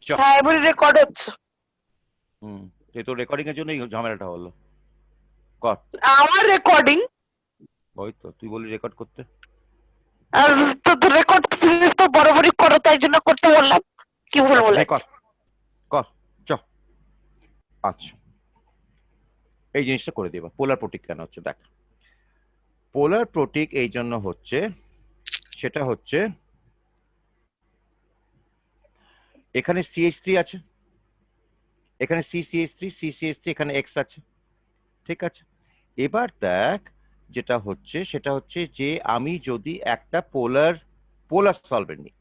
চ। হ্যাঁ এবারে রেকর্ড হচ্ছে। এই তো রেকর্ডিং এর জন্য এই ঝামেলাটা হলো। কর। আমার রেকর্ডিং? ওই তো তুই বলি রেকর্ড করতে। আর তো রেকর্ড তুমি তো বরাবরই করো, তাই জন্য করতে বললাম। কি ভুল আচ্ছা নে বলেছি? কর কর। চ। আচ্ছা এই জিনিসটা করে দিবা। পোলার প্রোটিক কেন হচ্ছে দেখ। পোলার প্রোটিক এই জন্য হচ্ছে, সেটা হচ্ছে এখানে CH3 আছে, এখানে CCH3, CCH3, এখানে X আছে, ঠিক আছে। এবার দেখ যেটা হচ্ছে সেটা হচ্ছে যে আমি যদি একটা পোলার পোলার সলভেন্ট নিই,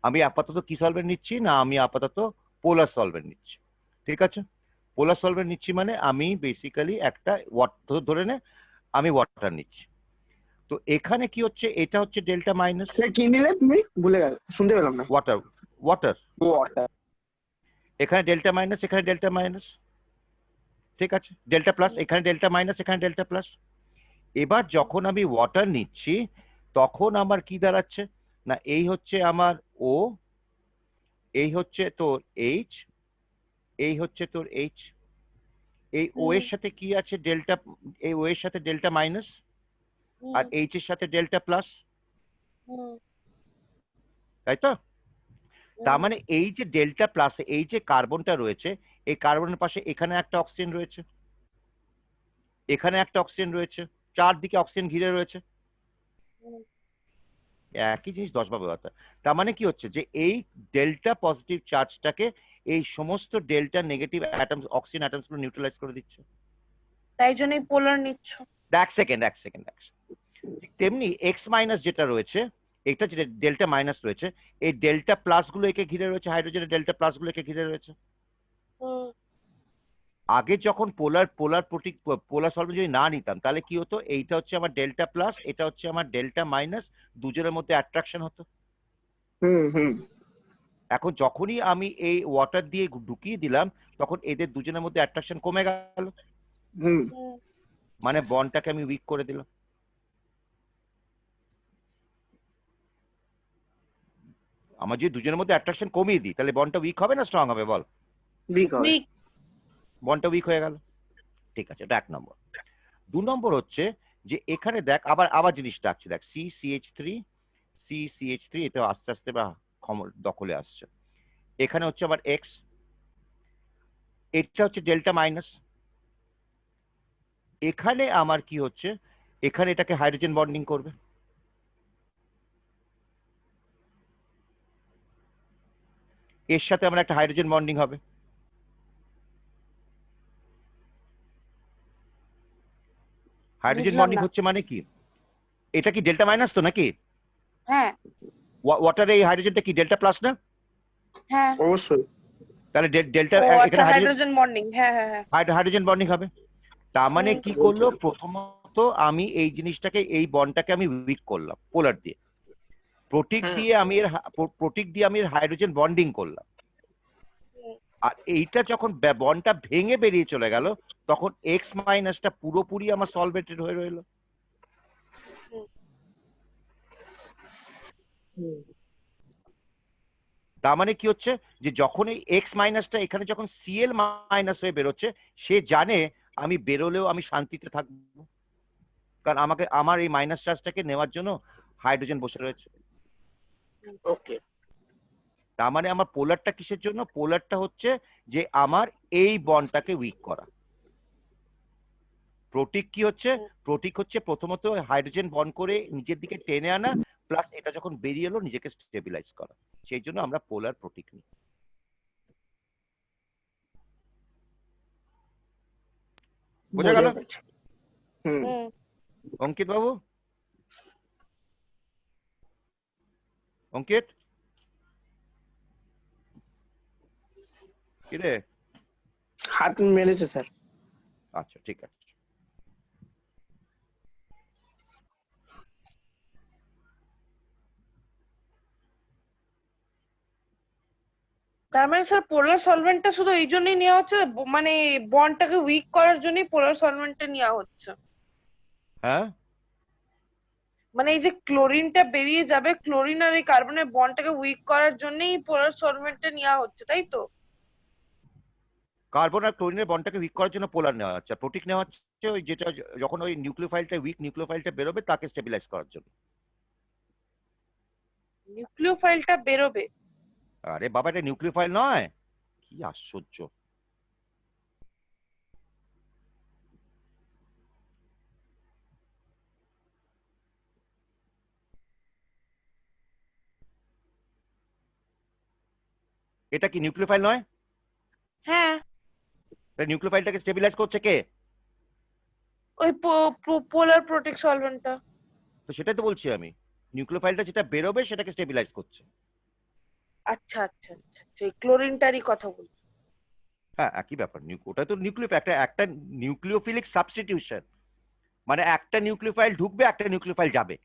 আমি আপাতত কি সলভেন্ট নিচ্ছি না, আমি আপাতত পোলার সলভেন্ট নিচ্ছি, ঠিক আছে। পোলার সলভেন্ট নিচ্ছি মানে আমি বেসিক্যালি একটা ধরে নে আমি ওয়াটার নিচ্ছি। তো এখানে কি হচ্ছে, এটা হচ্ছে ডেল্টা মাইনাস। স্যার কি নিলে তুমি? ভুলে গেল, শুনতে পেলাম না। Water water water. এখানে ডেল্টা মাইনাস, এখানে ডেল্টা মাইনাস, ঠিক আছে। ডেল্টা প্লাস, এখানে ডেল্টা মাইনাস, এখানে ডেল্টা প্লাস। এবার যখন আমি ওয়াটার নিচ্ছি তখন আমার কি দাঁড়াচ্ছে না, এই হচ্ছে আমার ও, এই হচ্ছে তোর এইচ, এই হচ্ছে তোর এইচ, এই ও এর সাথে কি আছে ডেল্টা, এই ও এর সাথে ডেল্টা মাইনাস, আর এইচ এর সাথে ডেল্টা প্লাস, তাই তো। তার মানে এই যে ডেল্টা প্লাস, এই যে কার্বনটা রয়েছে, এই কার্বনের পাশে এখানে একটা অক্সিজেন রয়েছে, এখানে একটা অক্সিজেন রয়েছে, চারদিকে অক্সিজেন ঘিরে রয়েছে, একই জিনিস 10 বার ব্যবহার। তার মানে কি হচ্ছে যে এই ডেল্টা পজিটিভ চার্জটাকে এই সমস্ত delta negative atoms, oxygen atoms গুলো নিউট্রালাইজ করে দিচ্ছে। তাই জন্যই পোলার নিচ্ছ। এক সেকেন্ড এক সেকেন্ড এক সেকেন্ড। তেমনি এক্স মাইনাস যেটা রয়েছে, এটা যেটা ডেল্টা মাইনাস রয়েছে, এই ডেল্টা প্লাস গুলো একে ঘিরে রয়েছে, হাইড্রোজেনের ডেল্টা প্লাস গুলো একে ঘিরে রয়েছে। আগে যখন পোলার পোলার প্রোটিক পোলার সলভেন্ট যদি না নিতাম তাহলে কি হতো, এইটা হচ্ছে আমার ডেল্টা প্লাস, এটা হচ্ছে আমার ডেল্টা মাইনাস, দুজনের মধ্যে অ্যাট্রাকশন হতো। হুম। এখন যখনই আমি এই ওয়াটার দিয়ে ঢুকিয়ে দিলাম তখন এদের দুজনের মধ্যে অ্যাট্রাকশন কমে গেল, হুম। মানে বন্ডটাকে আমি উইক করে দিলাম। আমার যদি দুজনের মধ্যে অ্যাট্রাকশন কমিয়ে দিই তাহলে বন্ডটা উইক হবে না স্ট্রং হবে বল? বিগ হবে। বন্ডটা উইক হয়ে গেল, ঠিক আছে। এটা 1 নম্বর। 2 নম্বর হচ্ছে যে এখানে দেখ আবার আবার জিনিসটা আসছে, দেখ CCH3 এটা আস্তে আস্তে বা দখলে আসছে। এখানে হচ্ছে আবার এক্স, এটা হচ্ছে ডেল্টা মাইনাস। এখানে আমার কি হচ্ছে, এখানে এটাকে হাইড্রোজেন বন্ডিং করবে, এর সাথে আমার একটা হাইড্রোজেন বন্ডিং হবে। হাইড্রোজেন বুঝলাম বন্ডিং না। হচ্ছে মানে কি, এটা কি ডেল্টা মাইনাস তো নাকি? হ্যাঁ ওয়াটারে এই হাইড্রোজেনটা কি ডেল্টা প্লাস না? হ্যাঁ। অবশ্যই। তাহলে ডেল্টা, ও আচ্ছা, এখানে হাইড্রোজেন বন্ডিং। হ্যাঁ হ্যাঁ হ্যাঁ। হাইড্রোজেন বন্ডিং হবে। তার মানে কি করলো, প্রথমত আমি এই জিনিসটাকে, এই বন্ডটাকে আমি উইক করলাম পোলার দিয়ে, প্রোটিক দিয়ে আমি এর প্রোটিক দিয়ে আমি এর হাইড্রোজেন বন্ডিং করলাম। আর এইটা যখন বন্ডটা ভেঙে বেরিয়ে চলে গেল তখন এক্স মাইনাসটা পুরোপুরি আমার সলভেটেড হয়ে রইল। তার মানে কি হচ্ছে যে যখন এই এক্স মাইনাসটা এখানে যখন সিএল মাইনাস হয়ে বেরোচ্ছে, সে জানে আমি বেরোলেও আমি শান্তিতে থাকবো, কারণ আমাকে আমার এই মাইনাস চার্জটাকে নেওয়ার জন্য হাইড্রোজেন বসে রয়েছে। ওকে। তার মানে আমার পোলারটা কিসের জন্য, পোলারটা হচ্ছে যে আমার এই বন্ডটাকে উইক করা। প্রোটিক কি হচ্ছে, প্রোটিক হচ্ছে প্রথমত হাইড্রোজেন বন্ড করে নিজের দিকে টেনে আনা, প্লাস এটা যখন বেরিয়ে এলো নিজেকে স্টেবিলাইজ করা, সেই জন্য আমরা পোলার প্রোটিক নিই। বোঝা গেল? অঙ্কিত বাবু, অঙ্কিত কিরে? হাত মেরেছে স্যার। আচ্ছা ঠিক আছে। তার মানে স্যার পোলার সলভেন্টটা শুধু এই জন্যই নেওয়া হচ্ছে, মানে বন্ডটাকে উইক করার জন্যই পোলার সলভেন্টটা নেওয়া হচ্ছে? হ্যাঁ মানে এই যে ক্লোরিনটা বেরিয়ে যাবে, ক্লোরিন আর এই কার্বনের বন্ডটাকে উইক করার জন্যই পোলার সলভেন্টটা নেওয়া হচ্ছে, তাই তো? কার্বন আর ক্লোরিনের বন্ডটাকে উইক করার জন্য পোলার নেওয়া হচ্ছে, আর প্রোটিক নেওয়া হচ্ছে ওই যেটা যখন ওই নিউক্লিওফাইলটা উইক নিউক্লিওফাইলটা বেরোবে তাকে স্টেবিলাইজ করার জন্য। নিউক্লিওফাইলটা বেরোবে? আরে বাবা, এটা নিউক্লিওফাইল নয়, কি আশ্চর্য। এটা কি নিউক্লিওফাইল নয়? হ্যাঁ, নিউক্লিওফাইলটাকে স্টেবিলাইজ করছে কে? ওই পোলার প্রোটেক সলভেন্টটা। তো সেটাই তো বলছি আমি, নিউক্লিওফাইলটা যেটা বেরোবে সেটাকে স্টেবিলাইজ করছে। আচ্ছা আচ্ছা আচ্ছা আচ্ছা, এই ক্লোরিনটারই কথা বলছি। হ্যাঁ, একই ব্যাপার। ওটা তো নিউক্লিও একটা একটা নিউক্লিওফিলিক সাবস্টিটিউশন, মানে একটা নিউক্লিওফাইল ঢুকবে একটা নিউক্লিওফাইল যাবে,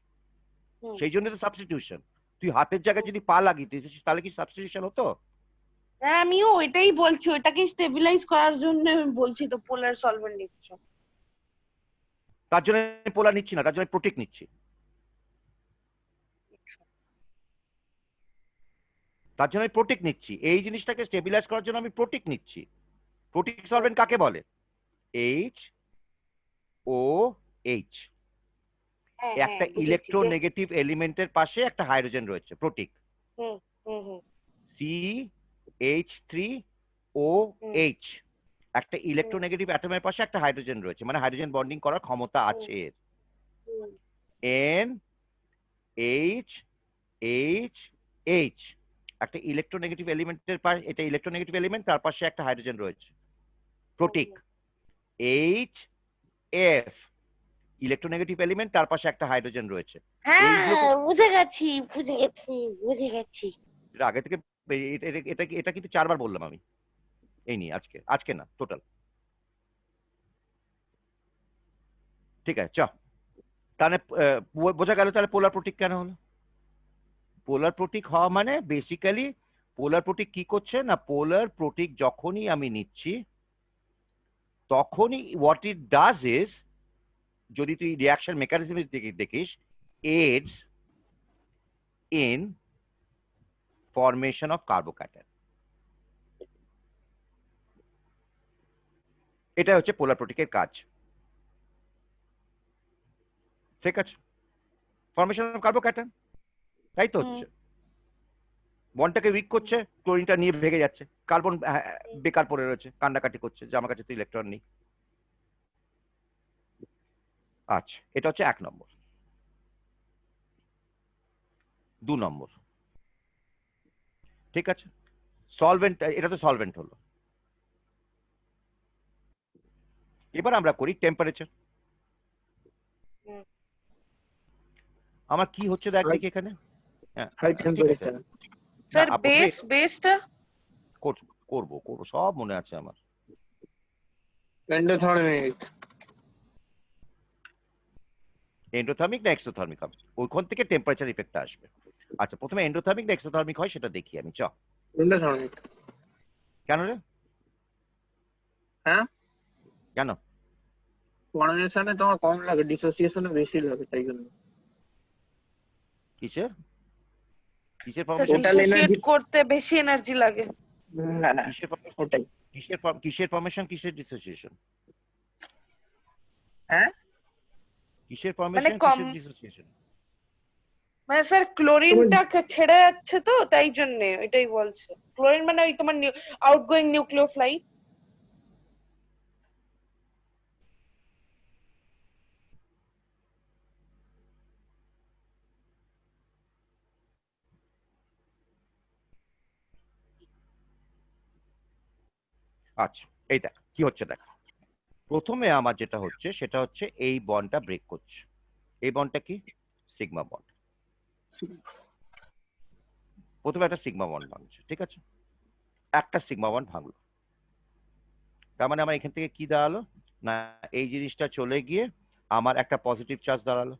হুম। সেই জন্য তো সাবস্টিটিউশন। তুই হাতের জায়গায় যদি পা লাগিয়ে দিয়েছিস তাহলে কি সাবস্টিটিউশন হতো? হ্যাঁ, আমিও ওইটাই বলছি, ওইটাকে স্টেবিলাইজ করার জন্য আমি বলছি তো পোলার সলভেন্ট নিচ্ছ। তার জন্য পোলার নিচ্ছি না, তার জন্য প্রোটিক নিচ্ছি। তার জন্য আমি প্রোটিক নিচ্ছি, এই জিনিসটাকে স্টেবিলাইজ করার জন্য আমি প্রোটিক নিচ্ছি। প্রোটিক সলভেন্ট কাকে বলে? এইচ ও এইচ, হ্যাঁ একটা হ্যাঁ, বুঝেছি যে। ইলেকট্রোনেগেটিভ এলিমেন্টের পাশে একটা হাইড্রোজেন রয়েছে, প্রোটিক। হুম হুম হুম CH3OH, একটা ইলেকট্রোনেগেটিভ অ্যাটমের পাশে একটা হাইড্রোজেন রয়েছে, মানে হাইড্রোজেন বন্ডিং করার ক্ষমতা আছে এর। হুম NH একটা ইলেকট্রোনেগেটিভ এলিমেন্টের পাশে, এটা ইলেকট্রোনেগেটিভ এলিমেন্ট, তার পাশে একটা হাইড্রোজেন রয়েছে, প্রোটিক। HF ইলেকট্রোনেগেটিভ এলিমেন্ট, তার পাশে একটা হাইড্রোজেন রয়েছে। এইগুলোকে হ্যাঁ, বুঝে গেছি বুঝে গেছি বুঝে গেছি। এটা আগে থেকে এটা কিন্তু 4বার বললাম আমি এই নিয়ে, আজকে না, টোটাল। ঠিক আছে, চ তাহলে বোঝা গেল তাহলে পোলার প্রোটিক কেন হলো। পোলার প্রোটিক হওয়া মানে বেসিক্যালি পোলার প্রোটিক কি করছে না, পোলার প্রোটিক যখনই আমি নিচ্ছি তখনই হোয়াট ইট ডাজ ইজ, যদি তুই রিয়াকশন মেকানিজম দেখিস, aids in formation of carbocation। এটা হচ্ছে পোলার প্রোটিকের কাজ, ঠিক আছে? ফর্মেশন অফ কার্বোক্যাটায়ন, তাই তো হচ্ছে। বন্ডটাকে উইক করছে, ক্লোরিনটা নিয়ে ভেঙে যাচ্ছে, কার্বন বেকার পড়ে রয়েছে, কান্নাকাটি করছে যে আমার কাছে তো ইলেকট্রন নেই। আচ্ছা, এটা হচ্ছে 1 নম্বর। 2 নম্বর, ঠিক আছে, সলভেন্ট, এটা তো সলভেন্ট হলো। এবার আমরা করি টেম্পারেচার। আমার কি হচ্ছে দেখ দেখি এখানে। হ্যাঁ, হাই ঠিক আছে। টেম্পারেচার। স্যার, না, প্রথমে বেসটা করবো সব মনে আছে আমার। এন্ডোথার্মিক। এন্ডোথার্মিক না এক্সোথার্মিক হবে, ওইখান থেকে টেম্পারেচার ইফেক্টটা আসবে। আচ্ছা, প্রথমে এন্ডোথার্মিক না এক্সোথার্মিক হয় সেটা দেখি আমি, চ। এন্ডোথার্মিক। কেন রে? হ্যাঁ, কেন? ফর্মেশনে তোমার কম লাগে, ডিসোসিয়েশনে বেশি লাগে, তাই জন্য। কিসের কিসের sir, formation? Total dissociate energy. করতে বেশি এনার্জি লাগে। না না, কিসের ওটাই। কিসের ফর্মেশন, কিসের ডিসোসিয়েশন? হ্যাঁ, কিসের মানে ফর্মেশন, কম, কিসের ডিসোসিয়েশন? মানে স্যার ক্লোরিনটা ছেড়ে যাচ্ছে তো, তাই জন্য এটাই বলছে। ক্লোরিন মানে ওই তোমার আউটগোয়িং নিউক্লিওফাইল। আচ্ছা, এই দেখ কি হচ্ছে, দেখ প্রথমে আমার যেটা হচ্ছে সেটা হচ্ছে এই বন্ডটা ব্রেক করছে। এই বন্ডটা কি? Sigma bond. প্রথমে একটা সিগমা বন্ড ভাঙছে, ঠিক আছে, একটা সিগমা বন্ড ভাঙলো, তার মানে আমার এখান থেকে কি দাঁড়ালো না, এই জিনিসটা চলে গিয়ে আমার একটা পজিটিভ চার্জ দাঁড়ালো,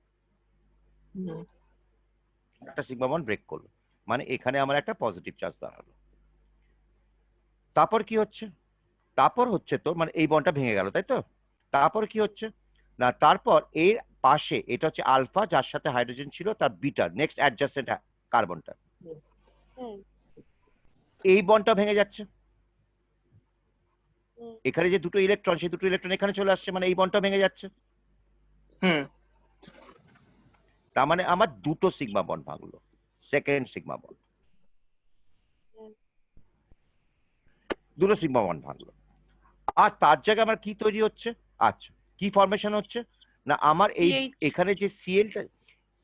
একটা সিগমা বন্ড ব্রেক করলো, মানে এখানে আমার একটা পজিটিভ চার্জ দাঁড়ালো। তারপর কি হচ্ছে? তারপর হচ্ছে তো মানে এই বন্ডটা ভেঙে গেল, তাই তো? তারপর কি হচ্ছে না, তারপর এর পাশে এটা হচ্ছে আলফা, যার সাথে হাইড্রোজেন ছিল, তার বিটা নেক্সট অ্যাডজাসেন্ট কার্বনটা, এই বন্ডটা ভেঙে যাচ্ছে। এখানে যে দুটো ইলেকট্রন, সেই দুটো ইলেকট্রন এখানে চলে আসছে, মানে এই বন্ডটা ভেঙে যাচ্ছে। হুম। তার মানে আমার দুটো সিগমা বন্ড ভাঙলো, সেকেন্ড সিগমা বন্ড, দুটো সিগমা বন্ড ভাঙলো। আর তার জায়গায় আমার কি তৈরি হচ্ছে? আচ্ছা, কি ফরমেশন হচ্ছে না, আমার এই PH এখানে যে সিএলটা,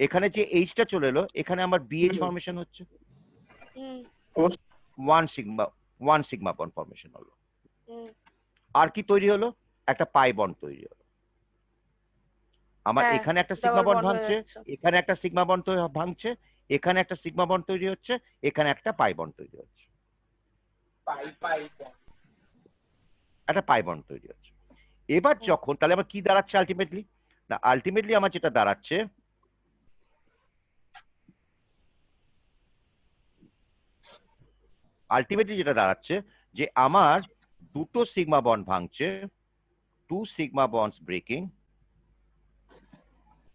এখানে যে এইচটা চলে এলো, এখানে আমার বিএইচ হুম। ফরমেশন হচ্ছে, হুম অবশ্য ওয়ান সিগমা বন্ড ফরমেশন হলো। হুম আর কি তৈরি হলো? একটা পাই বন্ড তৈরি হলো। আমার হ্যাঁ, এখানে একটা সিগমা ডাবল বন্ড বন্ড হয়ে ভাঙছে, যাচ্ছে। এখানে একটা সিগমা বন্ড ভাঙছে, এখানে একটা সিগমা বন্ড তৈরি হচ্ছে, এখানে একটা পাই বন্ড তৈরি হচ্ছে, পাই পাই একটা পাই বন্ড তৈরি হচ্ছে। এবার হুম। যখন, তাহলে আমার কি দাঁড়াচ্ছে আলটিমেটলি? না, আলটিমেটলি আমার যেটা দাঁড়াচ্ছে, যেটা দাঁড়াচ্ছে যে আমার দুটো সিগমা বন্ড ভাঙছে, two sigma bonds breaking,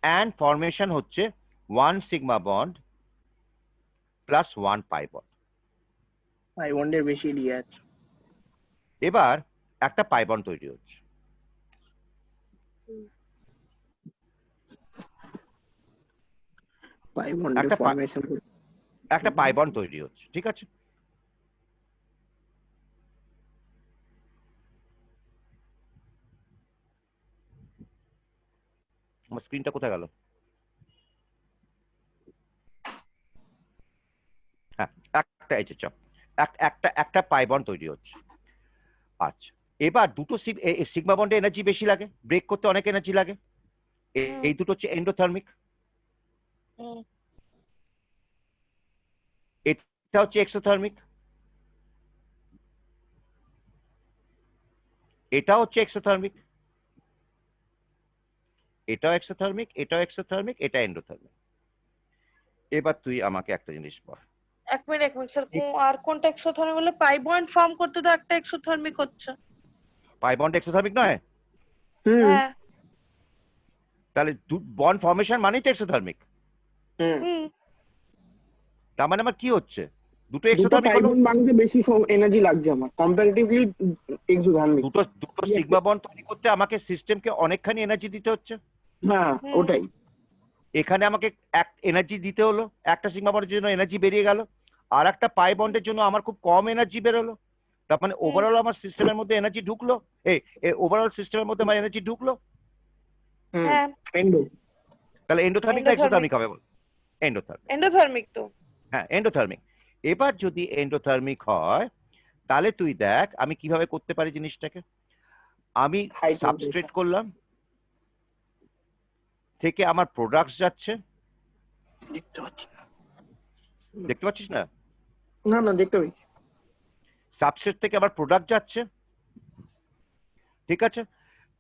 and formation হচ্ছে one sigma bond plus one pi bond. Pi বন্ডের বেশি দিয়ে আছে। এবার একটা পাই বন্ড তৈরি হচ্ছে। পাই বন্ডের একটা ফরমেশন। একটা পাই বন্ড তৈরি হচ্ছে, ঠিক আছে। আমার স্ক্রিনটা কোথায় গেল? হ্যাঁ, একটা এই যে একটা পাই বন্ড তৈরি হচ্ছে। আচ্ছা, এবার দুটো সিগমা বন্ডে এনার্জি বেশি লাগে, ব্রেক করতে অনেক এনার্জি লাগে। এই দুটো হচ্ছে এন্ডোথার্মিক, হুম এটা হচ্ছে এক্সোথার্মিক, এটা হচ্ছে এক্সোথার্মিক, এটাও এক্সোথার্মিক, এটাও এক্সোথার্মিক, এটা এন্ডোথার্মিক। এবার তুই আমাকে একটা জিনিস বল। এক মিনিট স্যার, আর কোনটা এক্সোথার্মিক বলে? পাই বন্ড ফর্ম করতে তো একটা এক্সোথার্মিক হচ্ছে। পাই বন্ড এক্সোথার্মিক নয়? হুম হ্যাঁ। তাহলে বন্ড ফর্মেশন মানেই তো এক্সোথার্মিক। হুম। হুম তার মানে আমার কি হচ্ছে? দুটো দুটো এক্সোথার্মিক পাই হলো, বন্ড বানাতে বেশি এনার্জি লাগছে আমার কম্পারেটিভলি এক্সোথার্মিক। দুটো দুটো সিগমা বন্ড তৈরি করতে আমাকে সিস্টেমকে অনেকখানি এনার্জি দিতে হচ্ছে। হ্যাঁ হুম ওটাই। এখানে আমাকে এক এনার্জি দিতে হলো, একটা সিগমা বন্ডের জন্য এনার্জি বেরিয়ে গেল, আর একটা পাই বন্ডের জন্য আমার খুব কম এনার্জি বেরোলো। তার মানে হুম ওভারঅল আমার সিস্টেমের মধ্যে এনার্জি ঢুকলো, এই ওভারঅল সিস্টেমের মধ্যে আমার এনার্জি ঢুকলো। হুম। হ্যাঁ, এন্ডো। তাহলে এন্ডোথার্মিক না এন্ডোথার্মিক। এক্সোথার্মিক হবে বল? এন্ডোথার্মিক। এন্ডোথার্মিক তো। হ্যাঁ, এন্ডোথার্মিক। এবার যদি এন্ডোথার্মিক হয়, তাহলে তুই দেখ আমি কিভাবে করতে পারি জিনিসটাকে। আমি হাই সাবস্ট্রেট টেম্পারেচার। করলাম, থেকে আমার প্রোডাক্টস যাচ্ছে, দেখতে পাচ্ছি না। দেখতে পাচ্ছিস না? না না দেখতে পাচ্ছি। সাবস্ট্রেট থেকে আমার প্রোডাক্ট যাচ্ছে, ঠিক আছে।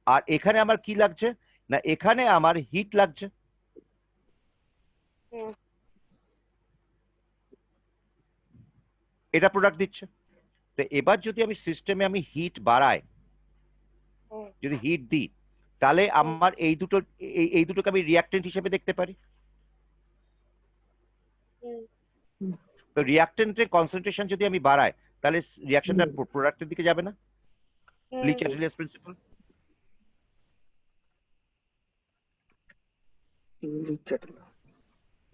আর এখানে আমার কি লাগছে না, এখানে আমার হিট লাগছে। হুম এটা প্রোডাক্ট দিচ্ছে। তো এবার যদি আমি সিস্টেমে আমি হিট বাড়াই, হুম যদি হিট দিই, তাহলে হুম আমার এই দুটোকে আমি রিয়াক্টেন্ট হিসেবে দেখতে পারি। হুম তো রিয়াক্টেন্টের কনসেন্ট্রেশন যদি আমি বাড়াই, তাহলে রিয়াকশনটা হুম। প্রোডাক্টের দিকে যাবে না? হুম লি-চ্যাটেলিয়াস প্রিন্সিপাল।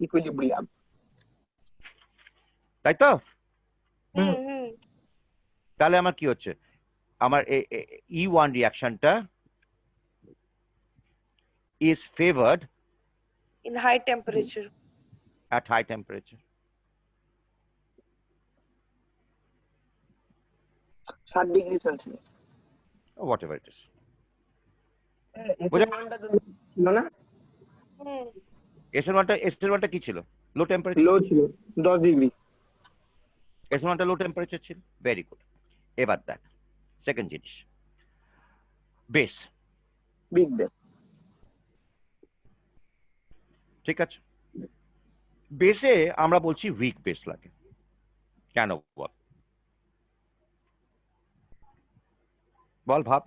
ইকুইলিব্রিয়াম। তাই তো? হুম হুম। হুম তাহলে আমার কি হচ্ছে, আমার E1 রিয়াকশনটা is favored in high temperature. at high temperature. 60°C। Or whatever it is. SN ওয়ানটা তো ছিল না? হুম SN1টা কি ছিল? লো টেম্পারেচার। লো ছিল 10°। SN1টা লো টেম্পারেচার ছিল। Very good. এবার দেখ সেকেন্ড জিনিস, বেস। Big base. ঠিক আছে, বেসে আমরা বলছি উইক বেস লাগে। কেন বল? বল ভাব।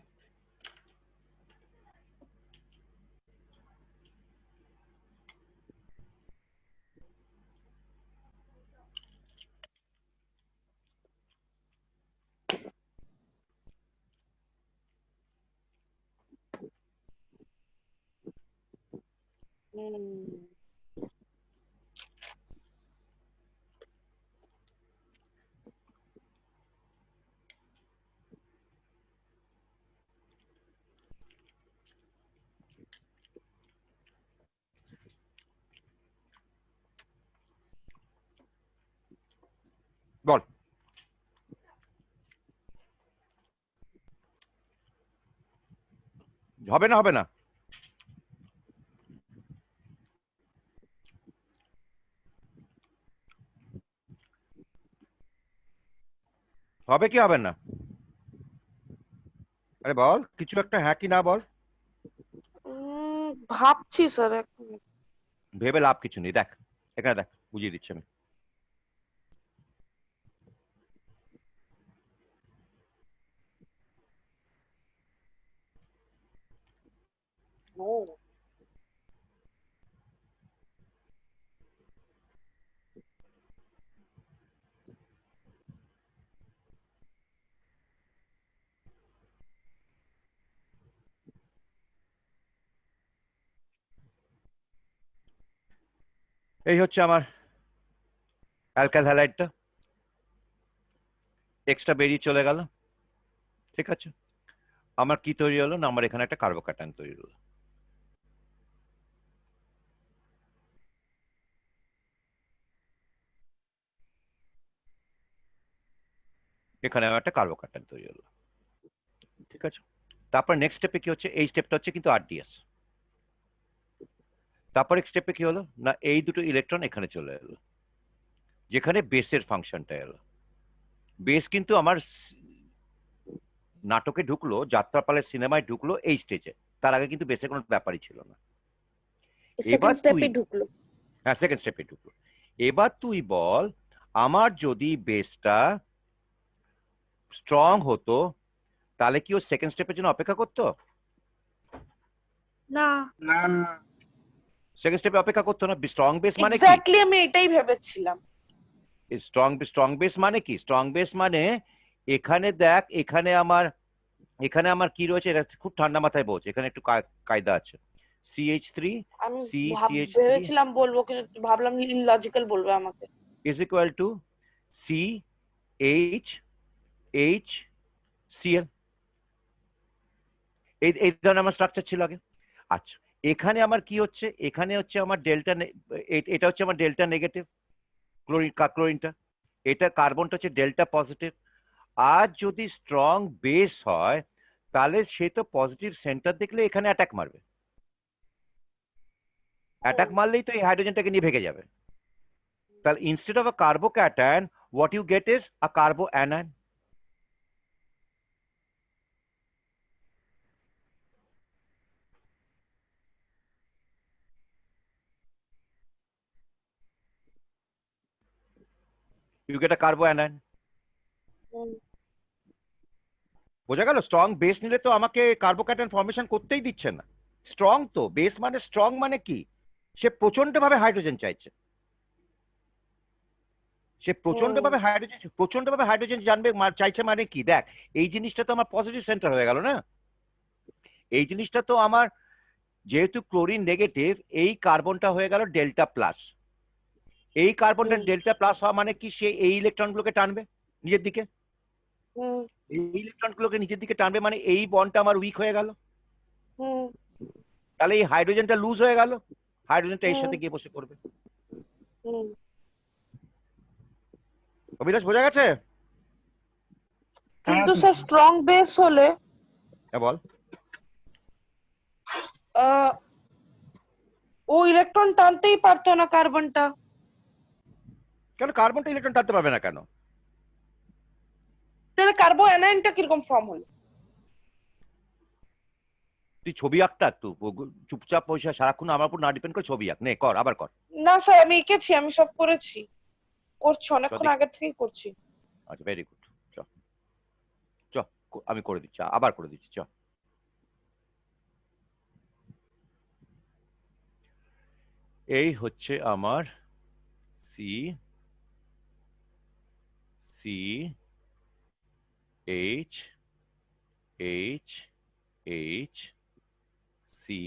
হুম। বল। হবে না, হবে না। হবে কি হবে না? আরে বল কিছু একটা, হ্যাঁ কি না বল। ভাবছি স্যার এক মিনিট। ভেবে লাভ কিছু নেই, দেখ এখানে দেখ, বুঝিয়ে দিচ্ছি আমি। ও, এই হচ্ছে আমার অ্যালকাইল হ্যালাইডটা, এক্সট্রা বেরিয়ে চলে গেল। ঠিক আছে, আমার কি তৈরি হলো না, আমার এখানে একটা কার্বোক্যাটায়ন তৈরি হলো। এখানে আমার একটা কার্বোক্যাটায়ন তৈরি হলো। ঠিক আছে, তারপর নেক্সট স্টেপে কি হচ্ছে, এই স্টেপটা হচ্ছে কিন্তু আরডিএস। তারপর স্টেপে কি হলো না, এই দুটো ইলেকট্রন এখানে চলে এলো, যেখানে বেসের ফাংশনটা এলো। বেস কিন্তু আমার নাটকে ঢুকলো, যাত্রাপালের সিনেমায় ঢুকলো এই স্টেজে, তার আগে কিন্তু বেসের কোনো ব্যাপারই ছিল না। এবার সেকেন্ড তুই, স্টেপে ঢুকলো। হ্যাঁ সেকেন্ড স্টেপে ঢুকলো। এবার তুই বল, আমার যদি বেসটা স্ট্রং হতো, তাহলে কি ও সেকেন্ড স্টেপের জন্য অপেক্ষা করতো? না, না। সেকেন্ড স্টেপে অপেক্ষা করতো না। স্ট্রং বেস মানে কি? এক্স্যাক্টলি আমি এটাই ভেবেছিলাম। স্ট্রং বেস মানে কি? স্ট্রং বেস মানে, এখানে দেখ, এখানে আমার কি রয়েছে, এটা খুব ঠান্ডা মাথায় বোঝ, এখানে একটু কায়দা আছে। CH3 আমি CH3 ভেবেছিলাম বলবো, কিন্তু ভাবলাম ইললজিক্যাল বলবে আমাকে। is equal to CHHCl। এই ধরনের আমার স্ট্রাকচার ছিল আগে। আচ্ছা, এখানে আমার কি হচ্ছে, এখানে হচ্ছে আমার ডেল্টা, এটা হচ্ছে আমার ডেল্টা নেগেটিভ, ক্লোরিনটা। এটা কার্বনটা হচ্ছে ডেল্টা পজিটিভ। আর যদি স্ট্রং বেস হয়, তাহলে সে তো পজিটিভ সেন্টার দেখলে এখানে অ্যাটাক মারবে। অ্যাটাক মারলেই তো এই হাইড্রোজেনটাকে নিয়ে ভেঙে যাবে। তাহলে instead of a carbocation, what you get is a carbo anion. You get a carbo anion. Hmm, বোঝা গেল? স্ট্রং বেস নিলে তো আমাকে কার্বোক্যাটায়ন ফর্মেশন করতেই দিচ্ছে না। স্ট্রং তো বেস মানে, স্ট্রং মানে কি, সে প্রচন্ড ভাবে হাইড্রোজেন চাইছে। সে হুম, প্রচন্ড ভাবে হাইড্রোজেন জানবে, চাইছে মানে কি, দেখ এই জিনিসটা তো আমার পজিটিভ সেন্টার হয়ে গেল না। এই জিনিসটা তো আমার, যেহেতু ক্লোরিন নেগেটিভ, এই কার্বনটা হয়ে গেল ডেল্টা প্লাস। এই কার্বনটা হুম, ডেল্টা প্লাস হওয়া মানে কি, সে এই ইলেকট্রনগুলোকে টানবে নিজের দিকে। হুম, এই ইলেকট্রনগুলোকে নিজের দিকে টানবে মানে এই বন্ডটা আমার উইক হয়ে গেল। হুম, তাহলে এই হাইড্রোজেনটা লুজ হয়ে গেল, হাইড্রোজেনটা এর হুম, সাথে গিয়ে বসে পড়বে। হুম। অভিলাষ বোঝা গেছে? হ্যাঁ কিন্তু স্যার। স্যার স্ট্রং বেস হলে হ্যাঁ বল। আহ, ও ইলেকট্রন টানতেই পারতো না কার্বনটা। কেন কার্বনটা ইলেকট্রন টানতে পারবে না কেন? তাহলে কার্বো অ্যানায়নটা কিরকম ফর্ম হলো? তুই ছবি আঁকটা একটু, চুপচাপ পয়সা সারাক্ষণ আমার উপর না ডিপেন্ড করে ছবি আঁক, নে কর, আবার কর। না স্যার, আমি এঁকেছি, আমি সব করেছি, করছি, চ অনেকক্ষণ দেখি। আগে থেকেই করছি। আচ্ছা ভেরি গুড। চ চ, আমি করে দিচ্ছি, আবার করে দিচ্ছি, চ। এই হচ্ছে আমার C, C H, H, H, C,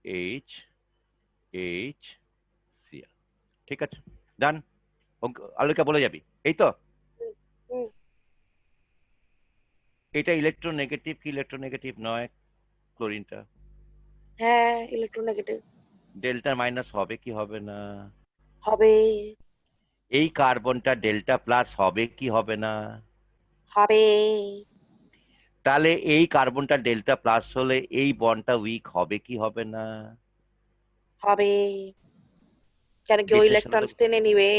H, HCl। ঠিক আছে, ডান। আলোকা বলে যাবি, এই তো। হুম, এটা ইলেকট্রোনেগেটিভ কি ইলেকট্রোনেগেটিভ নয় ক্লোরিনটা? হ্যাঁ ইলেকট্রোনেগেটিভ ডেল্টা মাইনাস হবে কি হবে না? হবে। এই কার্বনটা ডেল্টা প্লাস হবে কি হবে না? হবে। তাহলে এই কার্বনটা ডেল্টা প্লাস হলে এই বন্ডটা উইক হবে কি হবে না? হবে, কেন কি ও বেসের সাথে ইলেকট্রন তো, টেনে নিবে।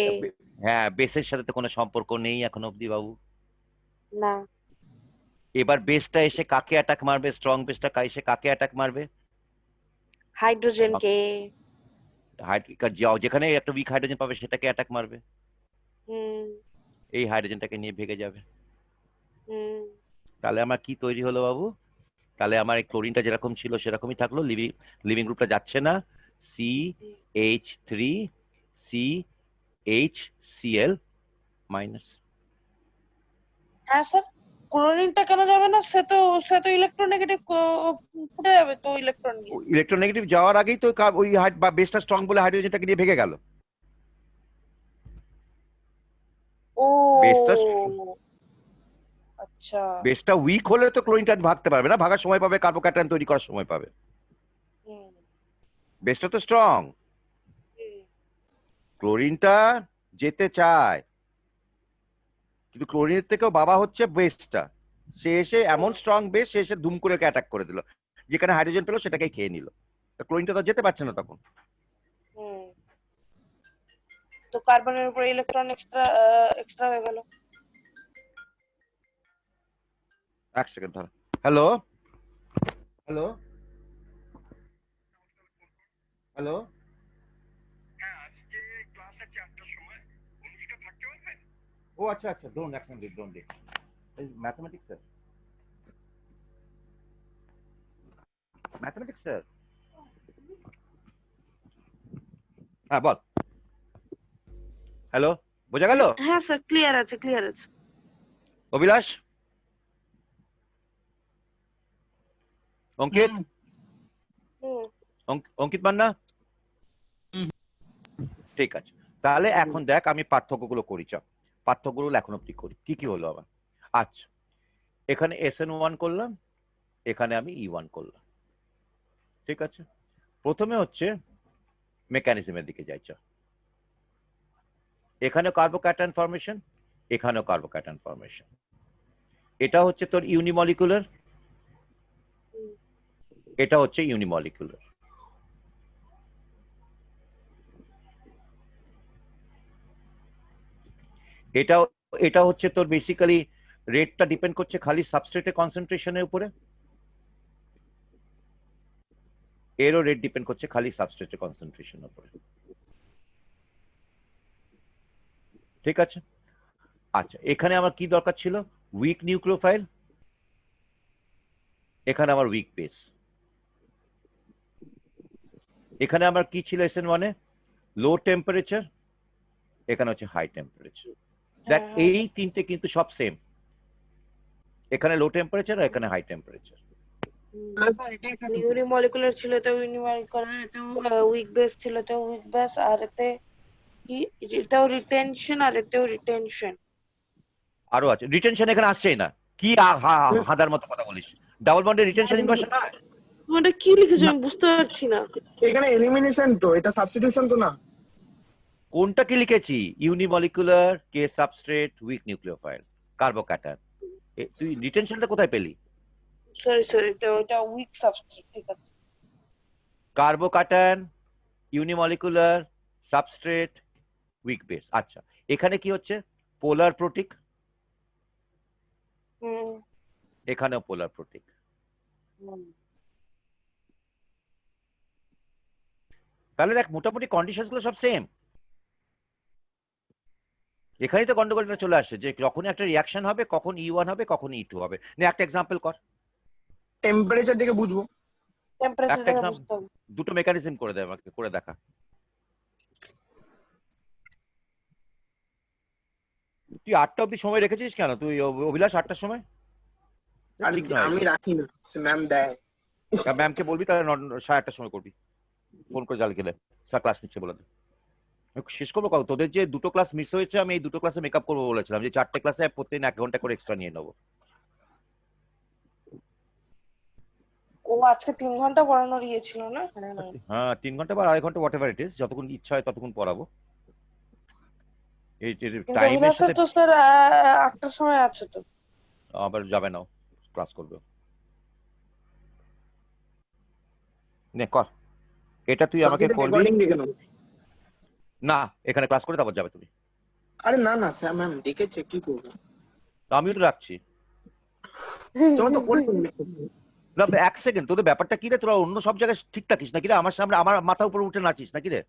হ্যাঁ বেসের সাথে তো কোনো সম্পর্ক নেই এখন অব্দি বাবু। না, এবার বেসটা এসে কাকে অ্যাটাক মারবে? স্ট্রং বেসটা এসে কাকে অ্যাটাক মারবে? হাইড্রোজেন কে। যেখানে একটা উইক হাইড্রোজেন পাবে সেটাকে অ্যাটাক মারবে, হুম এই হাইড্রোজেনটাকে নিয়ে ভেগে যাবে। হুম তাহলে আমার কি তৈরি হলো বাবু? তাহলে আমার এই ক্লোরিনটা যেরকম ছিল সেরকমই থাকলো, লিভিং গ্রুপটা যাচ্ছে না, CH3 CHCl মাইনাস। হ্যাঁ স্যার, ক্লোরিনটা কেন যাবে না? সে তো ইলেকট্রোনেগেটিভ, ফুটে যাবে তো ইলেকট্রন নিয়ে। ইলেকট্রোনেগেটিভ যাওয়ার আগেই তো ওই বেসটা স্ট্রং বলে হাইড্রোজেনটাকে নিয়ে ভেগে গেল। ও বেসটা আচ্ছা। বেসটা উইক হলে তো ক্লোরিনটা ভাগতে পারবে না, ভাগার সময় পাবে, কার্বোক্যাটায়ন তৈরি করার সময় পাবে। হুম বেসটা তো স্ট্রং, হুম, ক্লোরিনটা যেতে চায়, কিন্তু ক্লোরিনের থেকেও বাবা হচ্ছে বেসটা। সে এসে এমন স্ট্রং বেস, সে এসে দুম করে অ্যাটাক করে দিল, যেখানে হাইড্রোজেন পেলো সেটাকেই খেয়ে নিল। ক্লোরিনটা তো যেতে পারছে না তখন। হুম। তো কার্বনের উপরে ইলেকট্রন এক্সট্রা এক্সট্রা হয়ে গেল। এক সেকেন্ড ধর। হ্যালো হ্যালো হ্যালো, ও আচ্ছা আচ্ছা, ধরুন এক মিনিট, ধরুন দেখি। ম্যাথমেটিক্স স্যার, ম্যাথমেটিক্স স্যার, হ্যাঁ বল। হ্যালো, বোঝা গেল? হ্যাঁ স্যার, ক্লিয়ার আছে ক্লিয়ার আছে। অভিলাষ, অঙ্কিত, হুম, হুম অঙ্কিত মান্না, হুম। ঠিক আছে। তাহলে এখন দেখ আমি পার্থক্যগুলো করি, চল পার্থক্যগুলো এখন অব্দি করি, কি কি হলো আবার। আচ্ছা, এখানে SN1 করলাম, এখানে আমি E1 করলাম, ঠিক আছে। প্রথমে হচ্ছে মেকানিজমের দিকে যাই, চল। এখানে কার্বোক্যাটায়ন ফর্মেশন, এখানেও কার্বোক্যাটায়ন ফর্মেশন। এটা হচ্ছে তোর ইউনিমলিকুলার, হুম, এটা হচ্ছে ইউনিমলিকুলার। এটা এটা হচ্ছে তোর বেসিক্যালি রেটটা ডিপেন্ড করছে খালি সাবস্ট্রেটের কনসেন্ট্রেশনের উপরে, এরও রেট ডিপেন্ড করছে খালি সাবস্ট্রেটের কনসেন্ট্রেশনের উপরে, ঠিক আছে। আচ্ছা, এখানে আমার কি দরকার ছিল? উইক নিউক্লিওফাইল, এখানে আমার উইক বেস। এখানে আমার কি ছিল SN1 এ? লো টেম্পারেচার, এখানে হচ্ছে হাই টেম্পারেচার। দেখ হ্যাঁ এই তিনটে কিন্তু সব সেম, এখানে লো টেম্পারেচার আর এখানে হাই টেম্পারেচার। স্যার এটা একটা ইউনিমলিকুলার ছিল তো ইউনিমলিকুলার, এতেও উইক বেস ছিল তো উইক বেস, আর এতে কি, এটাও রিটেনশন আর এতেও রিটেনশন। আরো আছে রিটেনশন, এখানে আসছেই না। কি হাদার মতো কথা বলিস? ডাবল বন্ডে রিটেনশন ইনভার্সন না? তোমরা কি লিখেছো না, আমি বুঝতে পারছি না। এখানে এলিমিনেশন তো, এটা সাবস্টিটিউশন তো না। কোনটা কি লিখেছি? ইউনিমলিকুলার, কে সাবস্ট্রেট, উইক নিউক্লিওফাইল, কার্বোক্যাটায়ন। তুই রিটেনশনটা কোথায় পেলি? সরি সরি, ওটা উইক সাবস্ট্রেট, ঠিক আছে। Carbocation, unimolecular, substrate, weak base. আচ্ছা, এখানে কি হচ্ছে? পোলার প্রোটিক, হুম এখানেও পোলার প্রোটিক। হুম। তাহলে দেখ মোটামুটি কন্ডিশনস গুলো সব সেম। এখানেই তো গন্ডগোলটা চলে আসছে যে যখন একটা রিয়াকশন হবে কখন E1 হবে কখন E2 হবে। না একটা এক্সাম্পল কর, টেম্পারেচার দেখে বুঝবো। টেম্পারেচার একটা দেখে এক্সাম্পল, বুঝতে হবে। দুটো মেকানিজম করে দে আমাকে, করে দেখা। তুই 8টা অব্দি সময় রেখেছিস কেন তুই অভিলাষ? 8টার সময় ঠিক নয় আমি এগুলো। রাখি না, ম্যাম দেয়। ম্যামকে বলবি তাহলে 8:30টার সময় করবি। ফোন করে জাল গেলে স্যার ক্লাস নিচ্ছে বলে দে। শেষ করবো কবে? তোদের যে দুটো ক্লাস মিস হয়েছে আমি এই দুটো ক্লাসে মেকআপ করবো বলেছিলাম, যে 4টে ক্লাসে প্রত্যেকদিন 1 ঘন্টা করে এক্সট্রা নিয়ে নেবো। ও আজকে 3 ঘন্টা পড়ানোর ইয়ে ছিল না? হ্যাঁ 3 ঘন্টা বা 2.5 ঘন্টা হোয়াট এভার ইট ইজ, যতক্ষণ ইচ্ছা হয় ততক্ষণ পড়াবো। এই কিন্তু টাইমের অভিলাষের সাথে তো স্যার 8টার সময় আছে তো। আবার যাবে না, ক্লাস করবে। নে কর, এটা তুই আমাকে বাকিদের করবি রেকর্ডিং দেখে নাও। না, এখানে ক্লাস করে তারপর যাবে তুমি। আরে না না স্যার ম্যাম দেখেছে কি করবো, তো আমিও তো রাখছি। তোমার তো করে না 1 সেকেন্ড, তোদের ব্যাপারটা কি রে? তোরা অন্য সব জায়গায় ঠিক থাকিস নাকি রে? আমার সামনে আমার মাথা উপরে উঠে নাচিস নাকি রে?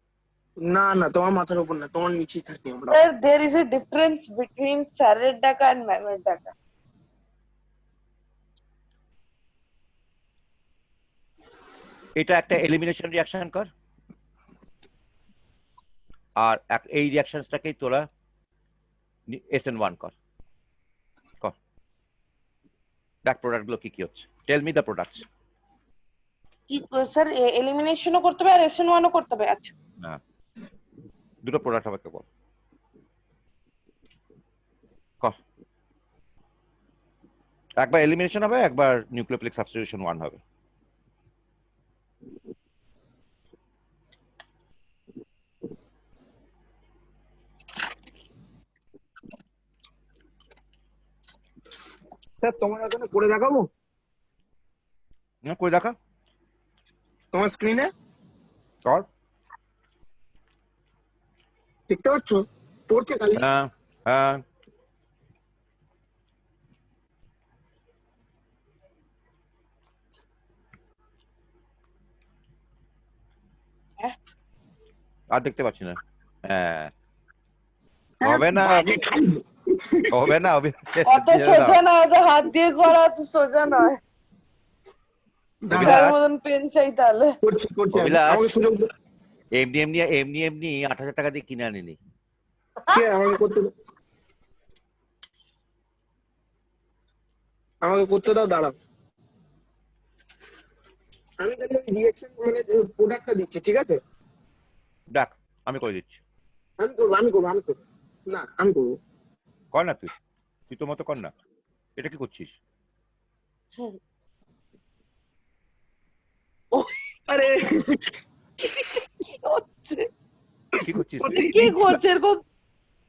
না না তোমার মাথার উপর না, তোমার নিচেই থাকি আমরা। Sir there is a difference between স্যারের টাকা and ম্যামের টাকা। এটা একটা এলিমিনেশন রিয়াকশন কর, আর এই রিয়াকশনটাকেই তোরা SN1 কর। কর, দেখ প্রোডাক্ট গুলো কি কি হচ্ছে। Tell me the products. কি স্যার এলিমিনেশনও করতে হবে আর SN1 ও করতে হবে? আচ্ছা না, দুটো প্রোডাক্ট আমাকে বল। কর, একবার এলিমিনেশন হবে, একবার নিউক্লিওফিলিক সাবস্টিটিউশন 1 হবে। স্যার তোমার ওখানে করে দেখাবো না কই দেখা, তোমার স্ক্রিনে কর। দেখতে পাচ্ছ পড়ছে খালি। হ্যাঁ হ্যাঁ হ্যাঁ আর দেখতে পাচ্ছি না। হ্যাঁ হবে না, হবে না, অত সোজা না, অত হাত দিয়ে করা অত সোজা নয়। তার মতন পেন চাই তাহলে। করছি করছি অভিলাষ। আমাকে সুযোগ দাও। এমনি এমনি এমনি এমনি 8,000 টাকা দিয়ে কিনে আনিনি। কে আমাকে করতে দাও, আমাকে করতে দাও, দাঁড়াও। আমি তাহলে রিঅ্যাকশন মানে প্রোডাক্টটা দিচ্ছি, ঠিক আছে? দেখ আমি করে দিচ্ছি। আমি করবো আমি করবো আমি করবো, না আমি করবো। কর না তুই, তুই তোর মতো কর না। এটা কি করছিস? হুম। আরে কি হচ্ছে? কি করছিস তুই? কি করছে এরকম?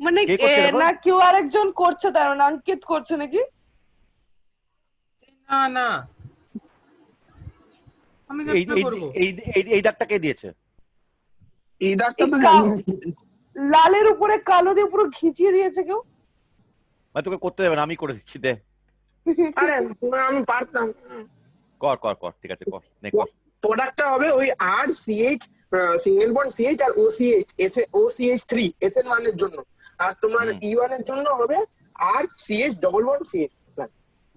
মানে কে করছে এরকম? না কেউ আরেকজন করছে, তার মানে অঙ্কিত করছে নাকি? না না আমি এই কেন এই করবো? এই এই- এই দাগটা কে দিয়েছে? এই দাগটা তো এই জানি না। লালের উপরে কালো দিয়ে পুরো খিচিয়ে দিয়েছে কেউ। মানে তোকে করতে দেবে না, আমি করে দিচ্ছি, দে। আরে আমি পারতাম। কর কর কর, ঠিক আছে কর, নে কর। প্রোডাক্টটা হবে ওই আর সিএইচ সিঙ্গেল বন্ড সিএইচ আর ওসিএইচ OCH3 SN1 এর জন্য, আর তোমার E1 এর জন্য হবে আর CH double bond CH plus.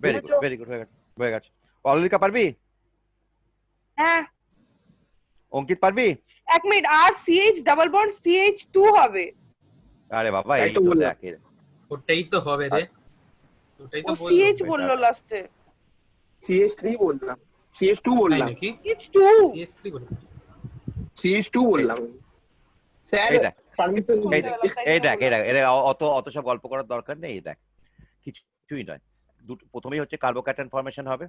Very good very good, হয়ে গেছে হয়ে গেছে। অলিকা পারবি? হ্যাঁ অঙ্কিত পারবি? 1 মিনিট, আর CH ডাবল বন্ড CH2 হবে। আরে বাবা তাই এই তো তো বললাম। দেখ ওটাই তো হবে রে, ওটাই ও তো CH বললাম। বললো লাস্টে। CH3 বললাম, CH2 তাই বললাম, নাকি? CH2 CS3 বললাম। CH2 বললাম স্যার। এই দেখ পারমিশন এই দেখ এই দেখ এই দেখ, এর অত অত সব গল্প করার দরকার নেই। এই দেখ কিছুই নয়, দুটো প্রথমেই হচ্ছে কার্বোক্যাটায়ন ফর্মেশন হবে।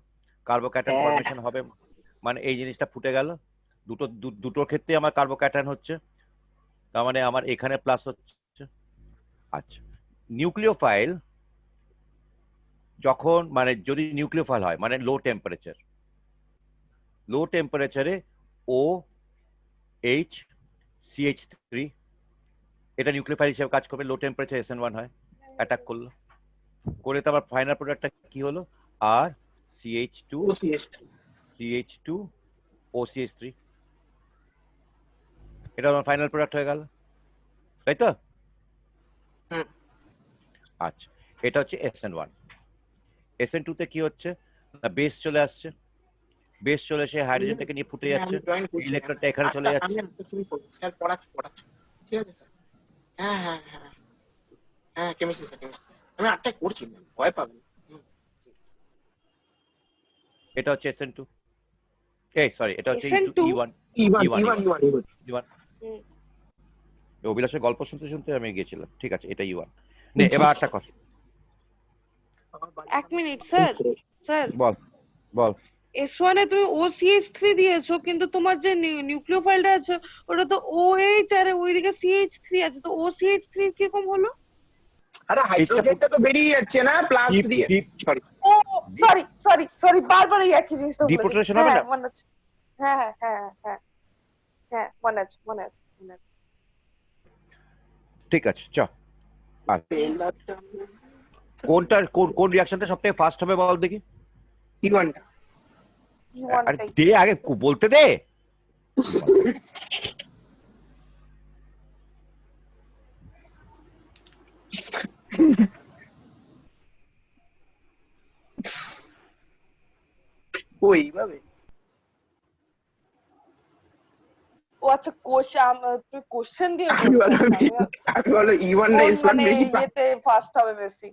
কার্বোক্যাটায়ন হ্যাঁ। ফর্মেশন হবে মানে এই জিনিসটা ফুটে গেল। দুটোর ক্ষেত্রে আমার কার্বোক্যাটায়ন হচ্ছে, তার মানে আমার এখানে প্লাস হচ্ছে। আচ্ছা, নিউক্লিওফাইল যখন মানে যদি নিউক্লিওফাইল হয় মানে লো টেম্পারেচারে OH CH3 এটা নিউক্লিওফাইল হিসেবে কাজ করবে। লো টেম্পারেচার SN1 হয়, অ্যাটাক করলো, করে তো আবার ফাইনাল প্রোডাক্টটা কি হলো? আর CH2 OCH3, এটা আমার ফাইনাল প্রোডাক্ট হয়ে গেল, তাই তো? হুম। আচ্ছা, এটা হচ্ছে SN1। SN2 তে কি হচ্ছে না, বেস চলে আসছে, বেস চলে এসে হাইড্রোজেনটাকে নিয়ে ফুটে যাচ্ছে, ইলেকট্রনটা এখানে চলে যাচ্ছে। স্যার পড়াচ্ছি ঠিক আছে স্যার। হ্যাঁ হ্যাঁ হ্যাঁ হ্যাঁ কেমিস্ট্রি স্যার কেমিস্ট্রি আমি 8টায় করছি না, ভয় পাবেন। এটা হচ্ছে SN2। এই সরি, এটা হচ্ছে SN2 E1 E1 E1 E1 E1 E1 E1 হুম। অভিলাষের গল্প শুনতে শুনতে আমি গিয়েছিলাম। ঠিক আছে, এটা E1। নে এবার একটা কথা এক মিনিট স্যার, স্যার বল বল। S1 এ তুমি OCH3 দিয়েছো, কিন্তু তোমার যে নিউক্লিওফাইলটা আছে ওটা তো OH আর ওইদিকে CH3 আছে, তো OCH3 কিরকম হলো? আরে হাইড্রোজেনটা তো বেরিয়ে যাচ্ছে না, প্লাস ডিপ দিয়ে। ডিপ সরি, ও সরি সরি সরি, বারবার এই একই জিনিসটা বলে দিই। ডিপোর্টেশন হবে হ্যাঁ না? মনে আছে, হ্যাঁ হ্যাঁ হ্যাঁ হ্যাঁ হ্যাঁ মনে আছে মনে আছে মনে আছে। ঠিক আছে, চ। আর কোনটা কোন রিঅ্যাকশনটা সবথেকে ফাস্ট হবে বল দেখি। E1 টা। আরে E1টাই। দে আগে বলতে দে। ও এইভাবে ও আচ্ছা, তুই কোশ্চেন দিয়ে আমি বলতে বলো চাচ্ছিস, আমি বলো E1 না কোন S1 মানে বেশি ইয়েতে ফার্স্ট হবে বেশি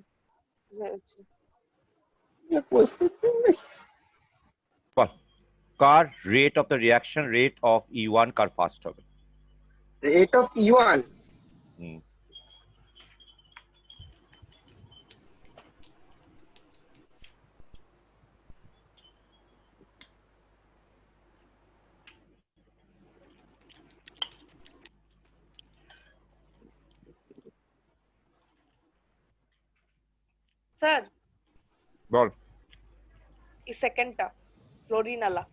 ভেবেছি। বল, কার rate of the reaction rate of E1 কার ফাস্ট হবে? Rate of E1 hmm. Sir বল। এই সেকেন্ডটা ক্লোরিন আলা।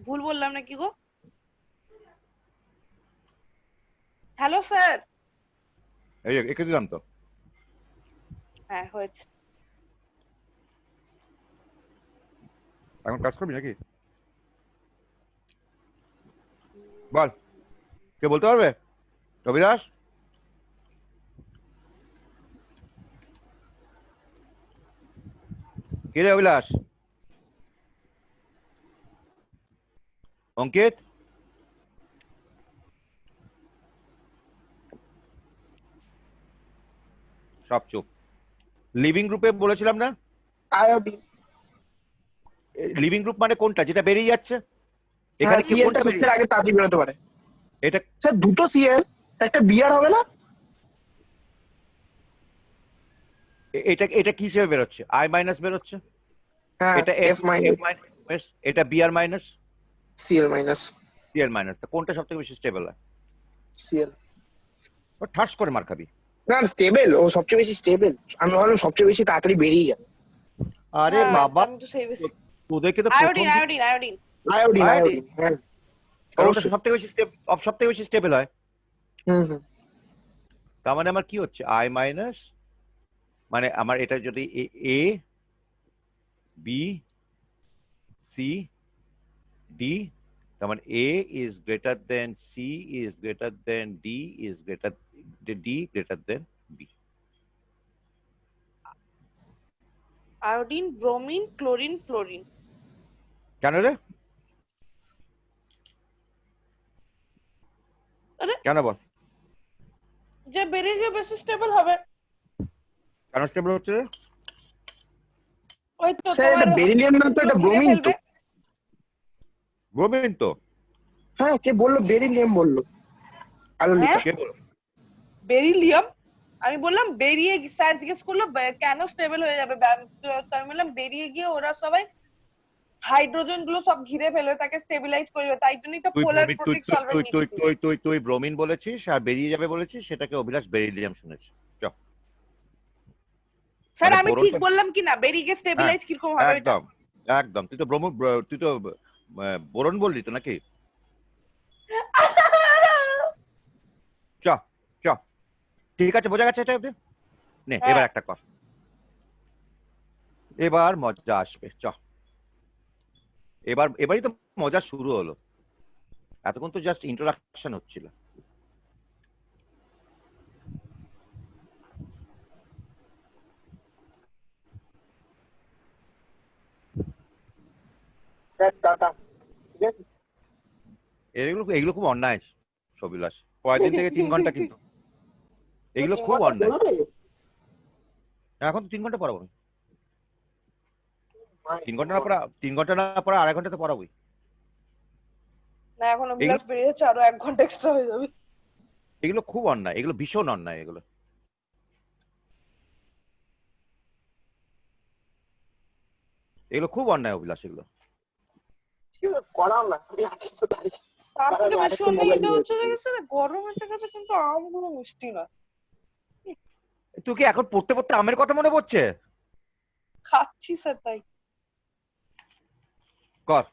ভুল বললাম নাকি গো? Hello sir. এই যে একে দিলাম তো। হ্যাঁ হয়েছে। এখন কাজ করবি নাকি? বল, কে বলতে পারবে? অভিলাষ? কে রে অভিলাষ? অঙ্কিত? সব চুপ। লিভিং গ্রুপে বলেছিলাম না? আয়োডিন। লিভিং গ্রুপ মানে কোনটা, যেটা বেরিয়ে যাচ্ছে? হ্যাঁ, এখানে কি সিএলটা কোনটা সবচেয়ে বেরিয়ে? আগে তাড়াতাড়ি বেরোতে পারে। এটা স্যার দুটো সিএল, একটা বিআর হবে না? এটা এটা কি হিসেবে বেরোচ্ছে? আই মাইনাস বেরোচ্ছে। হ্যাঁ, এটা এফ মাইনাস এফ মাইনাস, এটা BR minus, CL minus CL minus. কোনটা সব থেকে বেশি স্টেবল হয়? সিএল। ও ঠাস করে মার খাবি। না স্টেবল, ও সবচেয়ে বেশি স্টেবল। আমি ভাবলাম সবচেয়ে বেশি তাড়াতাড়ি বেরিয়ে যাবে। আরে হ্যাঁ, বাবা, আমি তো সেই বেশি। তোদেরকে তো প্রথম iodine iodine iodine. Iodine iodine. Iodine হ্যাঁ ওটা অবশ্যই। সব থেকে বেশি সব থেকে বেশি স্টেবল হয়। হুম। তার মানে আমার কি হচ্ছে? আই মাইনাস, মানে আমার এটা যদি এ বি সি ডি, তার মানে A is greater than C is greater than D is greater D greater than B. Iodine, bromine, chlorine, fluorine. কেন রে? আরে কেন বল? যে বেরিয়ে গিয়ে বেশি স্টেবল হবে। কেন স্টেবল হচ্ছে রে? ওই তো স্যার এটা তোমার বেরিলিয়াম না তো, এটা ঘিরে ব্রোমিন তো। ফেলবে। ব্রোমিন তো। হ্যাঁ, কে বললো বেরিলিয়াম বললো? আলোলিকা। কে বল? বেরিলিয়াম। আমি বললাম বেরিয়ে স্যার জিজ্ঞেস করলো কেন স্টেবল হয়ে যাবে, তো আমি বললাম বেরিয়ে গিয়ে ওরা সবাই হাইড্রোজেন গুলো সব ঘিরে ফেলবে, তাকে স্টেবিলাইজ করবে, তাই জন্যই তো তুই পোলার ব্রোমিন, তুই প্রোটেক্ট তুই সলভেন্ট তুই তুই নিচ্ছি। তুই তুই তুই ব্রোমিন বলেছিস আর বেরিয়ে যাবে বলেছিস, সেটাকে অভিলাষ বেরিলিয়াম শুনেছে। চ। স্যার মানে আমি ঠিক বোরনটা, বললাম কি না? বেরিয়ে গিয়ে হ্যাঁ স্টেবিলাইজ কিরকম হবে ওইটা? একদম একদম। তুই তো তুই তো বোরন বললি তো নাকি? চ চ, ঠিক আছে, বোঝা গেছে এটা অবধি? নে হ্যাঁ। এবার একটা কর, এবার মজা আসবে। চ, এবারই তো মজা শুরু হলো। এতক্ষণ তো জাস্ট ইন্ট্রোডাকশন হচ্ছিল। Sir tata. ঠিক আছে। এগুলো এগুলো খুব অন্যায় সবিলাস, কয়েকদিন থেকে 3 ঘন্টা কিন্তু এগুলো 3 খুব ঘন্টা অন্যায়। বেরোবে? এখন তো 3 ঘন্টা পড়াবো আমি। My 3 ঘন্টা না God. পড়া 3 ঘন্টা না পড়া 2.5 ঘন্টা তো পড়াবোই। না এখন অভিলাষ বেরিয়ে যাচ্ছে, আরো 1 ঘন্টা এক্সট্রা হয়ে যাবে। এগুলো খুব অন্যায়, এগুলো ভীষণ অন্যায়, এগুলো এগুলো খুব অন্যায় অভিলাষ, এগুলো। ঠিক আছে, করাও না, আমি আছি তো দাঁড়িয়ে। তার আর থেকে আমি বেশি আরেকটা অন্য মোবাইল এটা নিয়ে হচ্ছে যে যাচ্ছি। স্যার গরম এসে গেছে কিন্তু আমগুলো মিষ্টি না। তুই কি এখন পড়তে পড়তে আমের কথা মনে পড়ছে? খাচ্ছি স্যার তাই। কর,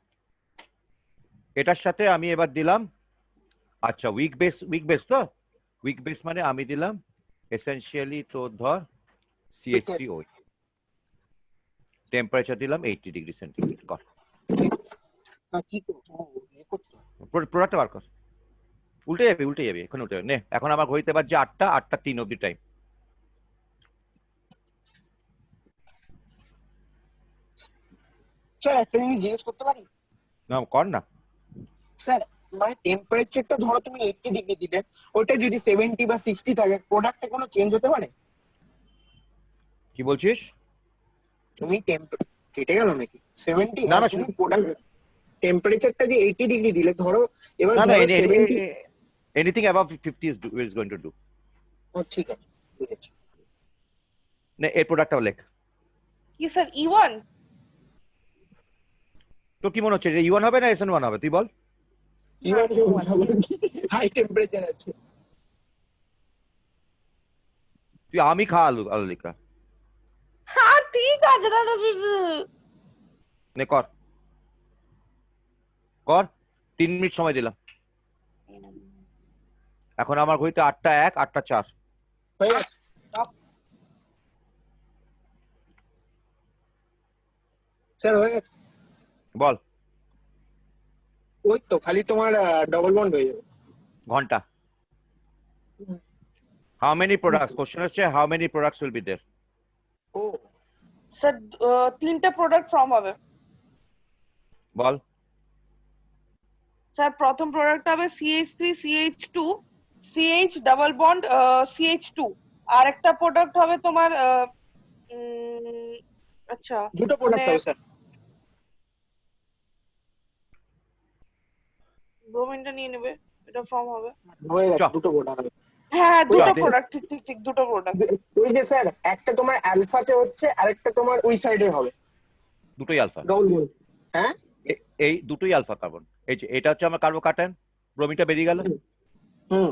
এটার সাথে আমি এবার দিলাম, আচ্ছা উইক বেস তো, উইক বেস মানে আমি দিলাম এসেনশিয়ালি তোর ধর CH3O, টেম্পারেচার দিলাম 80 ডিগ্রি সেন্টিগ্রেড। কর, কি করছো? করছো? প্রোডাক্টটা বার কর। উল্টে যাবে এখন, উল্টে যাবে। নে, এখন আমার ঘড়িতে বাজছে 8টা 3 অব্দি টাইম। স্যার একটা জিনিস জিজ্ঞেস করতে পারি? না, কর না। স্যার মানে টেম্পারেচারটা ধরো তুমি 80 ডিগ্রি দিলে, ওটা যদি 70 বা 60 থাকে, প্রোডাক্টে কোনো চেঞ্জ হতে পারে? কি বলছিস? তুমি কেটে গেল নাকি 70? না আর না তুমি প্রোডাক্ট টেম্পারেচারটা যে 80 ডিগ্রি দিলে, ধরো এবার না না, ধরো 70। Anything above 50 is going to do। ও ঠিক আছে, বুঝেছি। নে, এই প্রোডাক্টটা লেখ। কি স্যার E1? তো কি মনে হচ্ছে, E1 হবে না SN1 হবে, তুই বল। ইভেন হাই টেম্পারেচার আছে। তুই আমি খা আলু আলু লেখা। হ্যাঁ ঠিক আছে না। নে, কর কর, 3 মিনিট সময় দিলাম। এখন আমার ঘড়িতে 8টা 1, 8টা 4। হয়ে গেছে স্যার, হয়ে গেছে। বল। ওই তো খালি তোমার ডবল বন্ড হয়ে যাবে। ঘন্টা। হাউ মেনি প্রোডাক্টস, কোশ্চেন হচ্ছে how many products will be there. ও স্যার 3টে প্রোডাক্ট ফর্ম হবে। বল। স্যার প্রথম প্রোডাক্ট হবে CH3 CH2 CH double bond CH2। আর একটা প্রোডাক্ট হবে তোমার আচ্ছা দুটো মানে প্রোডাক্ট হবে স্যার। ব্রোমিনটা নিয়ে নেবে, এটা ফর্ম হবে। হয়ে চ। গেছে, দুটো প্রোডাক্ট হবে। হ্যাঁ ওই দুটো দে। প্রোডাক্ট, ঠিক ঠিক ঠিক দুটো প্রোডাক্ট। ওই যে স্যার, একটা তোমার অ্যালফাতে হচ্ছে, আরেকটা তোমার ওই সাইডে হবে দুটোই আলফা। Double bond. হ্যাঁ এই দুটোই আলফা কার্বন। এই যে এটা হচ্ছে আমার কার্বোকাটায়ন, ব্রোমিনটা বেরিয়ে গেল। হুম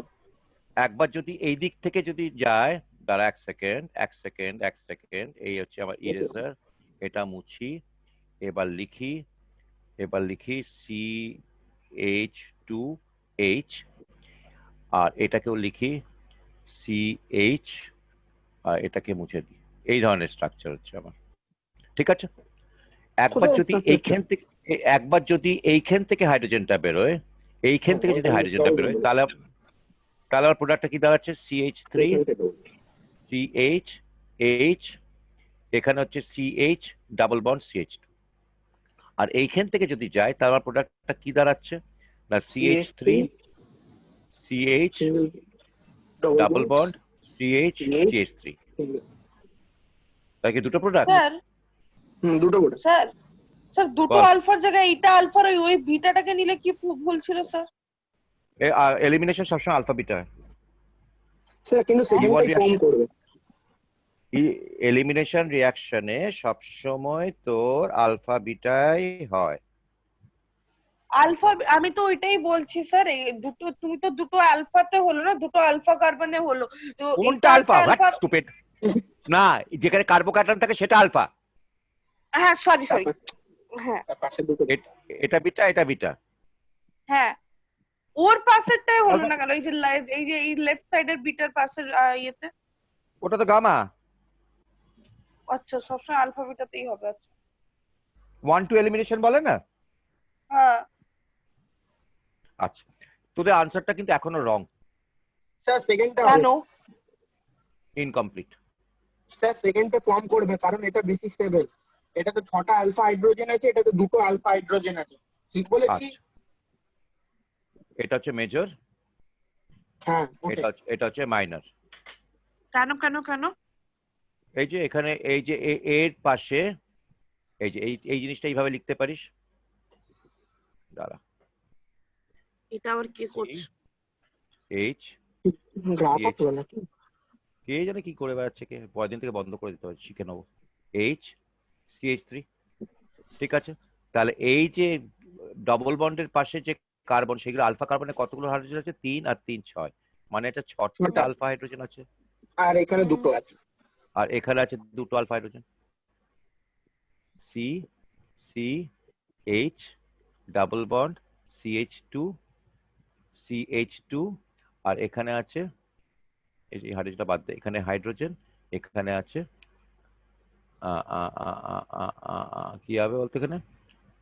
একবার যদি এই দিক থেকে যদি যায়, দাঁড়া এক সেকেন্ড, এই হচ্ছে আমার ইরেজার, এটা মুছি। এবার লিখি CH2H, আর এটাকেও লিখি CH, আর এটাকে মুছে দিই। এই ধরনের স্ট্রাকচার হচ্ছে আমার, ঠিক আছে। একবার কোথায় যদি structure? এইখান থেকে হাইড্রোজেনটা বেরোয়, এইখান থেকে যদি হাইড্রোজেনটা বেরোয়, তাহলে আমার প্রোডাক্টটা কি দাঁড়াচ্ছে CH3 CH, এখানে হচ্ছে CH ডাবল বন্ড CH2। আর এইখান থেকে যদি যায়, তাহলে আমার প্রোডাক্টটা কি দাঁড়াচ্ছে না CH3 CH double bond CH CH3। তাই কি দুটো প্রোডাক্ট? স্যার দুটো প্রোডাক্ট। স্যার স্যার দুটো বল। আলফার জায়গায় এইটা আলফার ওই বিটাটাকে নিলে কি ভুল ছিল স্যার? এলিমিনেশন সবসময় আলফা বিটা হয়। স্যার কিন্তু সেকেন্ডটাই কম করবে। এলিমিনেশন রিয়াকশনে সবসময় তোর আলফা বিটাই হয়। আলফা, আমি তো ওইটাই বলছি স্যার, এই দুটো তুমি তো দুটো আলফাতে হলো না, দুটো আলফা কার্বনে হলো তো কোনটা আলফা? What stupid! না, যেখানে কার্বোকার্বন থাকে সেটা আলফা। হ্যাঁ সরি হ্যাঁ তার পাশে দুটো। এটা বিটা, এটা বিটা। হ্যাঁ ওর পাশেরটাই হলো আলফা। না কেন? এই যে এই লেফট সাইডের বিটার পাশের ইয়েতে। ওটা তো গামা। আচ্ছা সবসময় আলফা বিটাতেই হবে, আচ্ছা 1-2 এলিমিনেশন বলে না। হ্যাঁ। আচ্ছা, তোদের আনসারটা কিন্তু এখনো রং, স্যার সেকেন্ডটা কেন? ইনকমপ্লিট। স্যার সেকেন্ডে ফর্ম করবে, কারণ এটা বেশি স্টেবল। এটা তো 6টা আলফা হাইড্রোজেন আছে, এটা তো দুটো আলফা হাইড্রোজেন আছে। ঠিক বলেছি? আচ্ছা, এটা হচ্ছে মেজর, হ্যাঁ ওটাই। এটা হচ্ছে মাইনর। কেন কেন কেন? এই যে এখানে এই যে এর পাশে এই যে এই জিনিসটা এইভাবে লিখতে পারিস। দাঁড়া, এটা আবার কি করছে? এইচ গ্রাফ CH হবে নাকি? কে জানে কি করে বেড়াচ্ছে, কে পরের দিন থেকে বন্ধ করে দিতে হবে, শিখে নেবো। HCH3, ঠিক আছে। তাহলে এই যে ডবল বন্ডের পাশে যে কার্বন, সেগুলো আলফা কার্বনের কতগুলো হাইড্রোজেন আছে? 3 আর 3 6, মানে এটা 6টা ছটা। আলফা হাইড্রোজেন আছে। আর এখানে দুটো আছে। আর এখানে আছে 2টো alpha hydrogen, CH double bond CH2 আর এখানে আছে এই যে হাইড্রোজেনটা বাদ দে, এখানে হাইড্রোজেন, এখানে আছে কি হবে বলতে,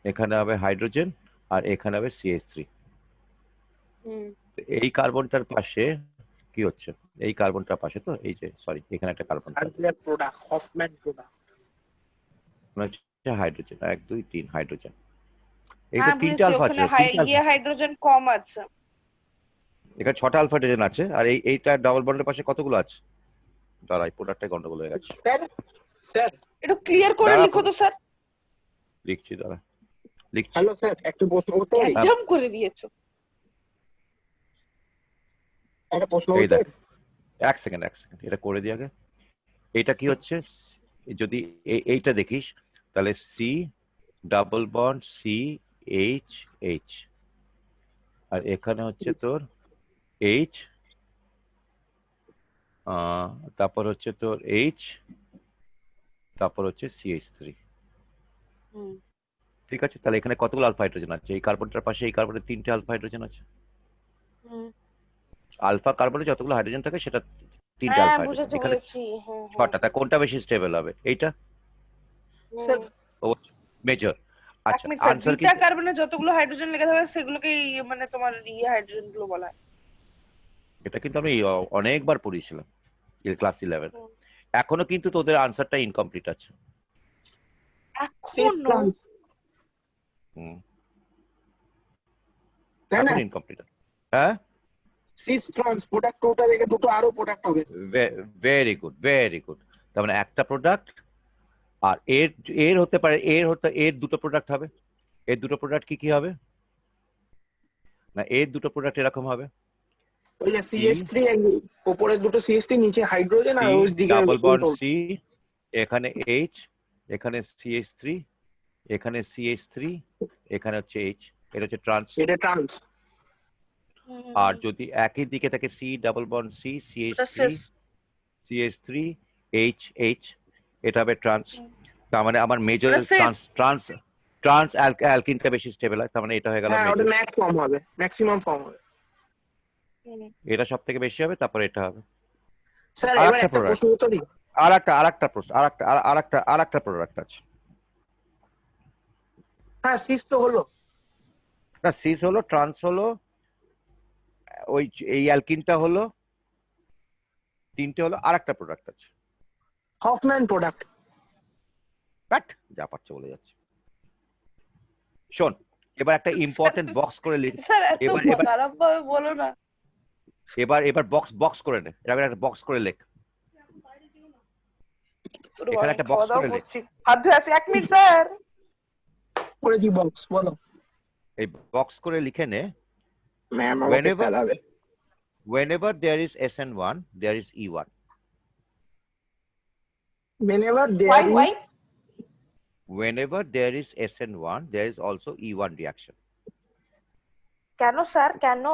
এখানে হবে হাইড্রোজেন আর এখানে হবে CH3। এই কার্বনটার পাশে কি হচ্ছে, এই কার্বনটার পাশে তো এই যে সরি এখানে একটা কার্বন সার্জিয়ার প্রোডাক্ট, হফম্যান প্রোডাক্ট। হচ্ছে হাইড্রোজেন, 1 2 3 হাইড্রোজেন। এই তো হ্যাঁ 3টে বুঝেছি, আলফা আছে, ওখানে 3টে আলফা, ইয়ে হাইড্রোজেন কম আছে। এখানে 6টা আলফা হাইড্রোজেন আছে। আর এইটা ডাবল বন্ডের পাশে কতগুলো আছে? দাঁড়া, এই প্রোডাক্টটাই গন্ডগোল হয়ে গেছে। স্যার একটু ক্লিয়ার করে দাঁড়া, লিখো তো স্যার। লিখছি, দাঁড়া লিখছি। হ্যালো স্যার, একটা প্রশ্ন করতে পারি? একদম করে দিয়েছো। একটা প্রশ্ন এই করতে দেখ, পারি? এক সেকেন্ড এটা করে দিই আগে। এইটা কি হচ্ছে, যদি এইটা দেখিস তাহলে C ডাবল বন্ড CH, আর এখানে হচ্ছে তোর H, তারপর হচ্ছে তোর H, তারপর হচ্ছে CH3, ঠিক আছে। তাহলে এখানে কতগুলো আলফা হাইড্রোজেন আছে? এই কার্বনটার পাশে এই কার্বনের 3টে আলফা হাইড্রোজেন আছে। আলফা কার্বনে যতগুলো হাইড্রোজেন থাকে সেটা 3টে হ্যাঁ আলফা হাইড্রোজেন, বুঝেছি এখানে বুঝেছি, হ্যাঁ 6টা। তা কোনটা বেশি স্টেবল হবে? এইটা স্যার মেজর। এক আচ্ছা, মিনিট স্যার, আনসার বিটা কি? কার্বনে যতগুলো হাইড্রোজেন লেখা থাকবে সেগুলোকে মানে তোমার ইয়ে হাইড্রোজেন গুলো বলা হয়। এটা কিন্তু আমি অনেকবার পড়িয়েছিলাম ক্লাস 11। এখনো কিন্তু তোদের আনসারটা ইনকমপ্লিট আছে। সিস এখনো ট্রান্স, তাই না? এখন ইনকমপ্লিট আছে, হ্যাঁ। সিস ট্রান্স প্রোডাক্ট টোটাল রেখে দুটো আরো প্রোডাক্ট হবে। Very good, very good. তার মানে একটা প্রোডাক্ট, আর এর হতে পারে, এর দুটো প্রোডাক্ট হবে। এর দুটো প্রোডাক্ট কি কি হবে? না, এর দুটো প্রোডাক্ট এরকম হবে, ওই যে CH3, উপরে দুটো CH3, নিচে হাইড্রোজেন, আর ওই দিকে ডাবল বন্ড উল্টো। C, এখানে H, এখানে CH3, এখানে CH3, এখানে হচ্ছে H, এটা হচ্ছে ট্রান্স। এটা ট্রান্স। আর যদি একই দিকে থাকে C double bond C CH3 H, এটা হবে ট্রান্স। তার মানে আমার মেজর ট্রান্স অ্যালকিনটা বেশি স্টেবল হয়, তার মানে এটা হয়ে গেল হ্যাঁ, ওটা মেজর। ম্যাক্স ফর্ম হবে, ম্যাক্সিমাম ফর্ম হবে। এটা সব থেকে বেশি হবে, তারপরে এটা হবে। স্যার আর এবার একটা একটা প্রশ্ন করতে পারি? আরেকটা প্রশ্ন, আরেকটা প্রোডাক্ট আছে। হ্যাঁ, সিস তো হলো। না, সিস হলো, ট্রান্স হলো, ওই এই অ্যালকিনটা হলো, 3টে হলো, আরেকটা প্রোডাক্ট আছে। Hofmann product. বাট যা পাচ্ছে বলে যাচ্ছে। শোন, এবার একটা ইম্পর্টেন্ট বক্স করে লিখ। স্যার এত এবার খারাপ ভাবে বলো না। এবার বক্স করে নে, এবার একটা বক্স করে লেখ। এখানে একটা বক্স করে লেখ। হাত ধুয়ে আসি, 1 মিনিট স্যার। করে দি বক্স, বলো। এই বক্স করে লিখে নে, ম্যাম আমাকে চালাবে। whenever there is SN1 there is E1, Whenever there Why? is, whenever there is SN1 there is also E1 reaction. কেন স্যার, কেন?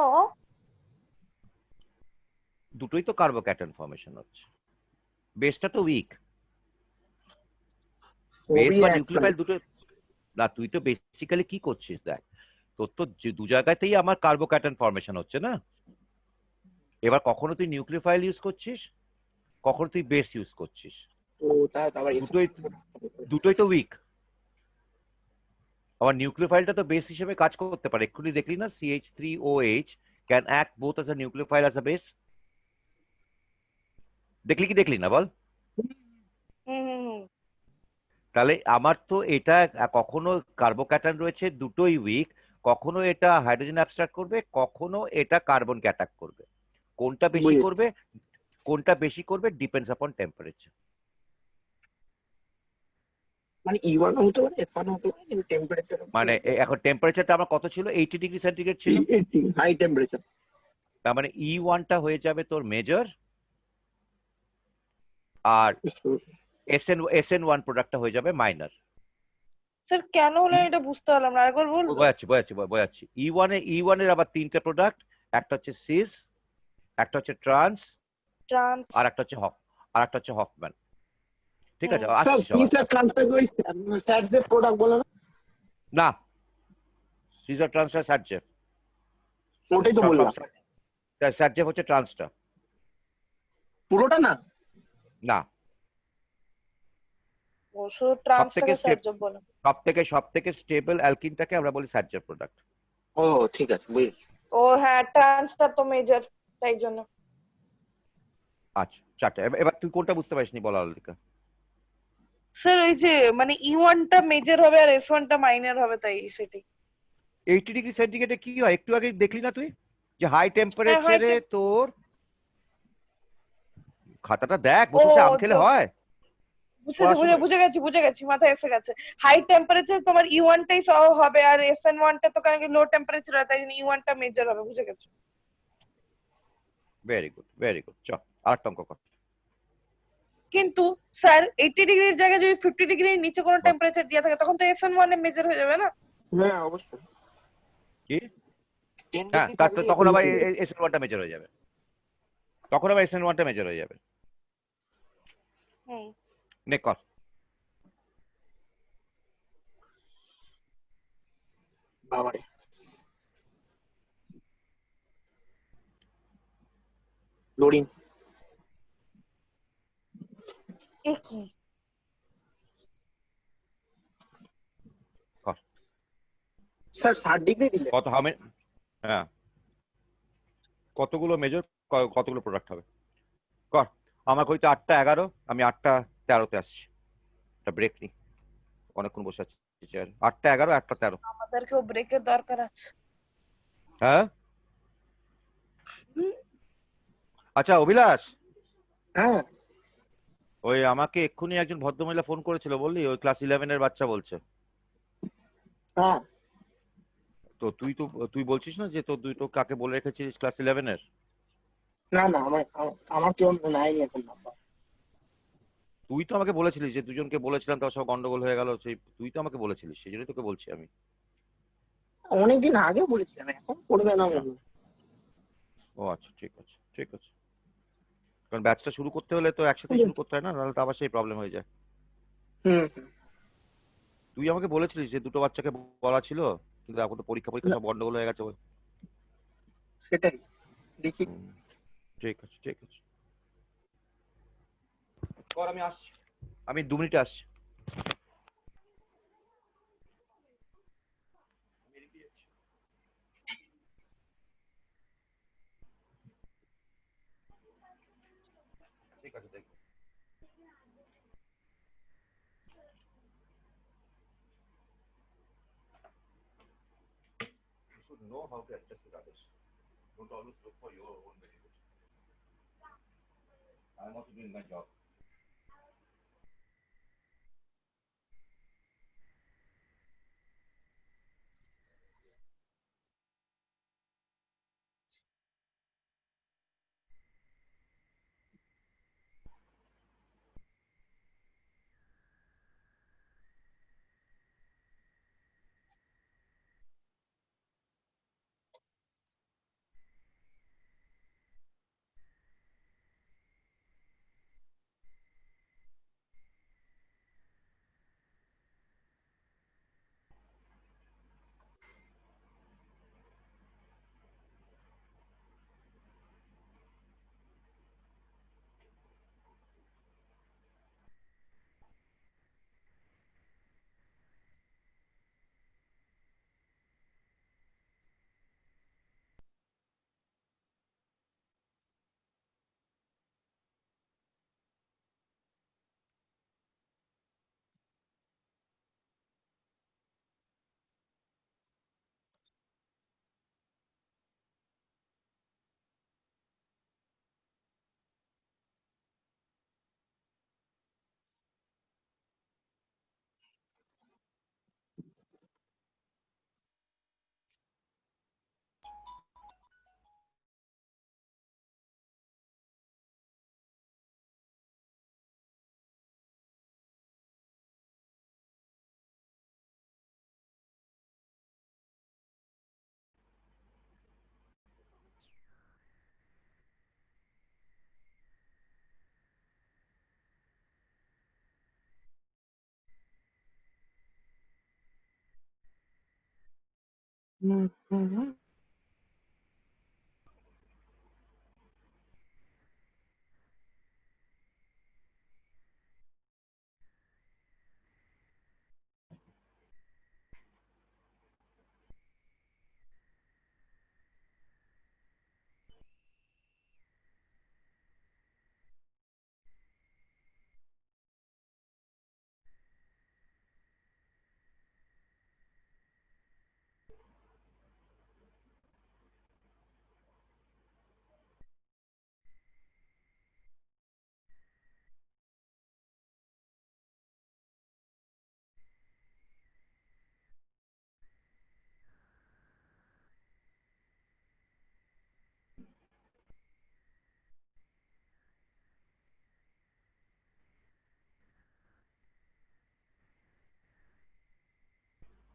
দুটোই তো কার্বোক্যাটায়ন ফর্মেশন হচ্ছে। বেসটা তো উইক, বেস বা নিউক্লিওফাইল দুটো না। তুই তো বেসিক্যালি কি করছিস দেখ, তোর তো দু জায়গাতেই আমার কার্বোক্যাটায়ন ফর্মেশন হচ্ছে না। এবার কখনো তুই নিউক্লিওফাইল ইউজ করছিস, কখনো তুই বেস ইউজ করছিস, ও তাই আবার দুটোই তো উইক। আবার নিউক্লিওফাইলটা তো বেস হিসেবে কাজ করতে পারে। এক্ষুনি দেখলি না, CH3OH can act both as a nucleophile as a base. দেখলি না বল? তাহলে আমার তো এটা কখনো কার্বোক্যাটায়ন রয়েছে, দুটোই উইক, কখনো এটা হাইড্রোজেন অ্যাবস্ট্রাক্ট করবে, কখনো এটা কার্বন অ্যাটাক করবে। কোনটা বেশি করবে ডিপেন্ডস আপন টেম্পারেচার। মানে E1 হতে পারে, F1 হতে পারে, কিন্তু টেম্পারেচার মানে এখন টেম্পারেচারটা আমার কত ছিল? 80 ডিগ্রি সেন্টিগ্রেড ছিল। 80 হাই টেম্পারেচার। তার মানে E1টা হয়ে যাবে তোর মেজর, আর SN1 প্রোডাক্টটা হয়ে যাবে মাইনর। স্যার কেন হলো এটা বুঝতে পারলাম না, আরেকবার বলবো? বোঝাচ্ছি। E1 এর আবার তিনটে প্রোডাক্ট, একটা হচ্ছে সিস, একটা হচ্ছে ট্রান্স, ট্রান্স। আর একটা হচ্ছে হফম্যান। ঠিক আছে, স্যার আসছি সি স্যার ট্রান্সফার ওই স্যাটসের প্রোডাক্ট বলে না? না, সিজার ট্রান্সটা স্যাটজেফ। ওটাই তো বললাম, স্যাটজেফ হচ্ছে ট্রান্সটা। পুরোটা না। ও না, শুধু সব ট্রান্সটাকে থেকে স্যার জব বলে। সব থেকে স্টেবল অ্যালকিনটাকে আমরা বলি স্যাটজেফ প্রোডাক্ট। ও ঠিক আছে, বুঝেছি। ও হ্যাঁ, ট্রান্সটা তো মেজর, তাই জন্য। আচ্ছা, চারটে। এবার তুই কোনটা বুঝতে পারিসনি বলা আলোলিকা? স্যার ওই যে মানে E1টা মেজর হবে আর S1টা মাইনর হবে, তাই সেটাই। 80 ডিগ্রি সেন্টিগ্রেডে কি হয় একটু আগে দেখলি না তুই? যে হাই হ্যাঁ, টেম্পারেচারে তোর খাতাটা দেখ, ও বসে বসে আম খেলে তো হয়? পড়াশোনা বুঝে গেছি, মাথায় এসে গেছে। হাই টেম্পারেচার তোমার E1টাই সহ হবে, আর SN1টা তো কারণ লো টেম্পারেচার হয়, তাই জন্য E1টা মেজর হবে, বুঝে গেছি। Very good, very good. চ আরেকটা অঙ্ক কর। কিন্তু স্যার 80 ডিগ্রির জায়গায় যদি 50 ডিগ্রির নিচে কোনো বল। টেম্পারেচার দেওয়া থাকে, তখন তো SN1 এ মেজর হয়ে যাবে না? হ্যাঁ অবশ্যই। কি? 10 হ্যাঁ, ডিগ্রি তার থাকলে তখন আবার SN1টা মেজর হয়ে যাবে। তখন আবার SN1টা মেজর হয়ে যাবে। হুম। নে কর। বাবারে, লোডিং। এ কি? কর। স্যার 60 ডিগ্রি দিলে কত হবে? হ্যাঁ, কতগুলো মেজর, কতগুলো প্রোডাক্ট হবে? কর। আমার হইতে 8টা 11, আমি 8টা 13তে আসছি। একটা ব্রেক নি, অনেকক্ষণ বসে আছি চেয়ারে। 8টা 11, 1টা 13। আমাদেরকেও ব্রেকের দরকার আছে। হ্যাঁ, আচ্ছা অভিলাষ, হ্যাঁ ওই আমাকে এক্ষুনি একজন ভদ্রমহিলা ফোন করেছিল, বললি ওই ক্লাস 11-এর বাচ্চা বলছে। হ্যাঁ। তো তুই বলছিস না যে তো কাকে বলে রেখেছিস ক্লাস 11-এর? না না, আমার আমার কেউ নাইনি এখন নাম্বার। তুই তো আমাকে বলেছিলিস যে দুজনকে বলেছিলাম, তার সব গন্ডগোল হয়ে গেল, সেই তুই তো আমাকে বলেছিলিস, সেই জন্যই তোকে বলছি আমি। অনেকদিন আগে বলেছিলাম, এখন করবে না আচ্ছা, মনে হয়। ও আচ্ছা, ঠিক আছে, ঠিক আছে। কারণ ব্যাচটা শুরু করতে হলে তো একসাথেই শুরু করতে হয় না, নাহলে তো আবার সেই প্রবলেম হয়ে যায়। হুম হুম। তুই আমাকে বলেছিলিস যে দুটো বাচ্চাকে বলা ছিল, কিন্তু এখন তো পরীক্ষা পরীক্ষা সব গন্ডগোল হয়ে গেছে। সেটাই দেখি। ঠিক আছে, ঠিক আছে। কর, আমি আসছি, আমি 2 মিনিটে আসছি। ঠিক আছে, দেখবো। You should know how to adjust with others. Don't always look for your own benefit. I'm also doing my job.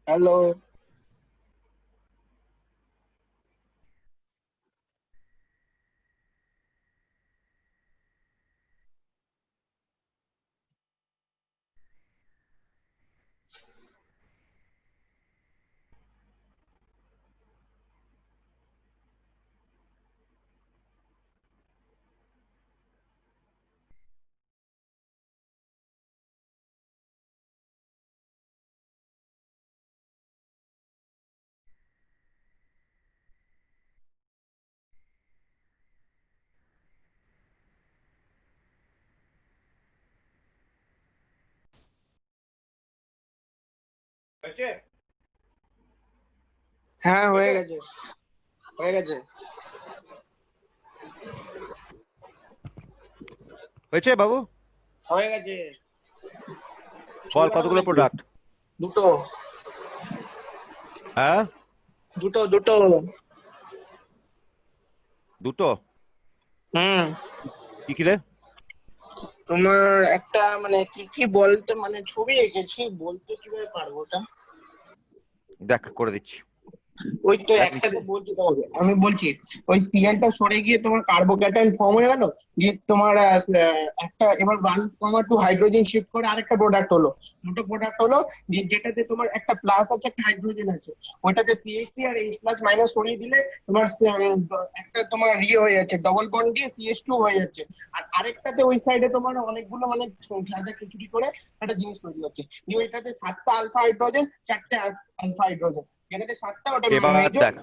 Hello, হ্যাঁ হয়ে গেছে, হয়ে গেছে। হয়েছে বাবু? হয়ে গেছে। বল কতগুলো প্রোডাক্ট? দুটো হ্যাঁ দুটো দুটো দুটো। হুম। কি কি রে? তোমার একটা মানে কি কি বলতে, মানে ছবি এঁকেছি, বলতে কিভাবে পারবো ওটা? দেখ করে দিচ্ছি। ওই তো দেখ একটাতে নিশ্চয়ই। বলতে হবে, আমি বলছি। ওই সিএলটা সরে গিয়ে তোমার কার্বোক্যাটায়ন ফর্ম হয়ে গেল, দিয়ে তোমার একটা এবার 1,2 হাইড্রোজেন শিফট করে আরেকটা প্রোডাক্ট হলো, দুটো প্রোডাক্ট হলো, যেটাতে তোমার একটা প্লাস আছে একটা হাইড্রোজেন আছে, ওইটাতে সিএইচ3 আর এইচ প্লাস মাইনাস সরিয়ে দিলে তোমার একটা তোমার ইয়ে হয়ে যাচ্ছে, ডবল বন্ড দিয়ে সিএইচ2 হয়ে যাচ্ছে। আর আরেকটাতে ওই সাইডে তোমার অনেকগুলো মানে যা খিচুড়ি করে একটা জিনিস তৈরি হচ্ছে, দিয়ে ওইটাতে 7টা আলফা হাইড্রোজেন, 4টে আলফা হাইড্রোজেন, যেটাতে 7টা ওটা এবার মেজর দেখ,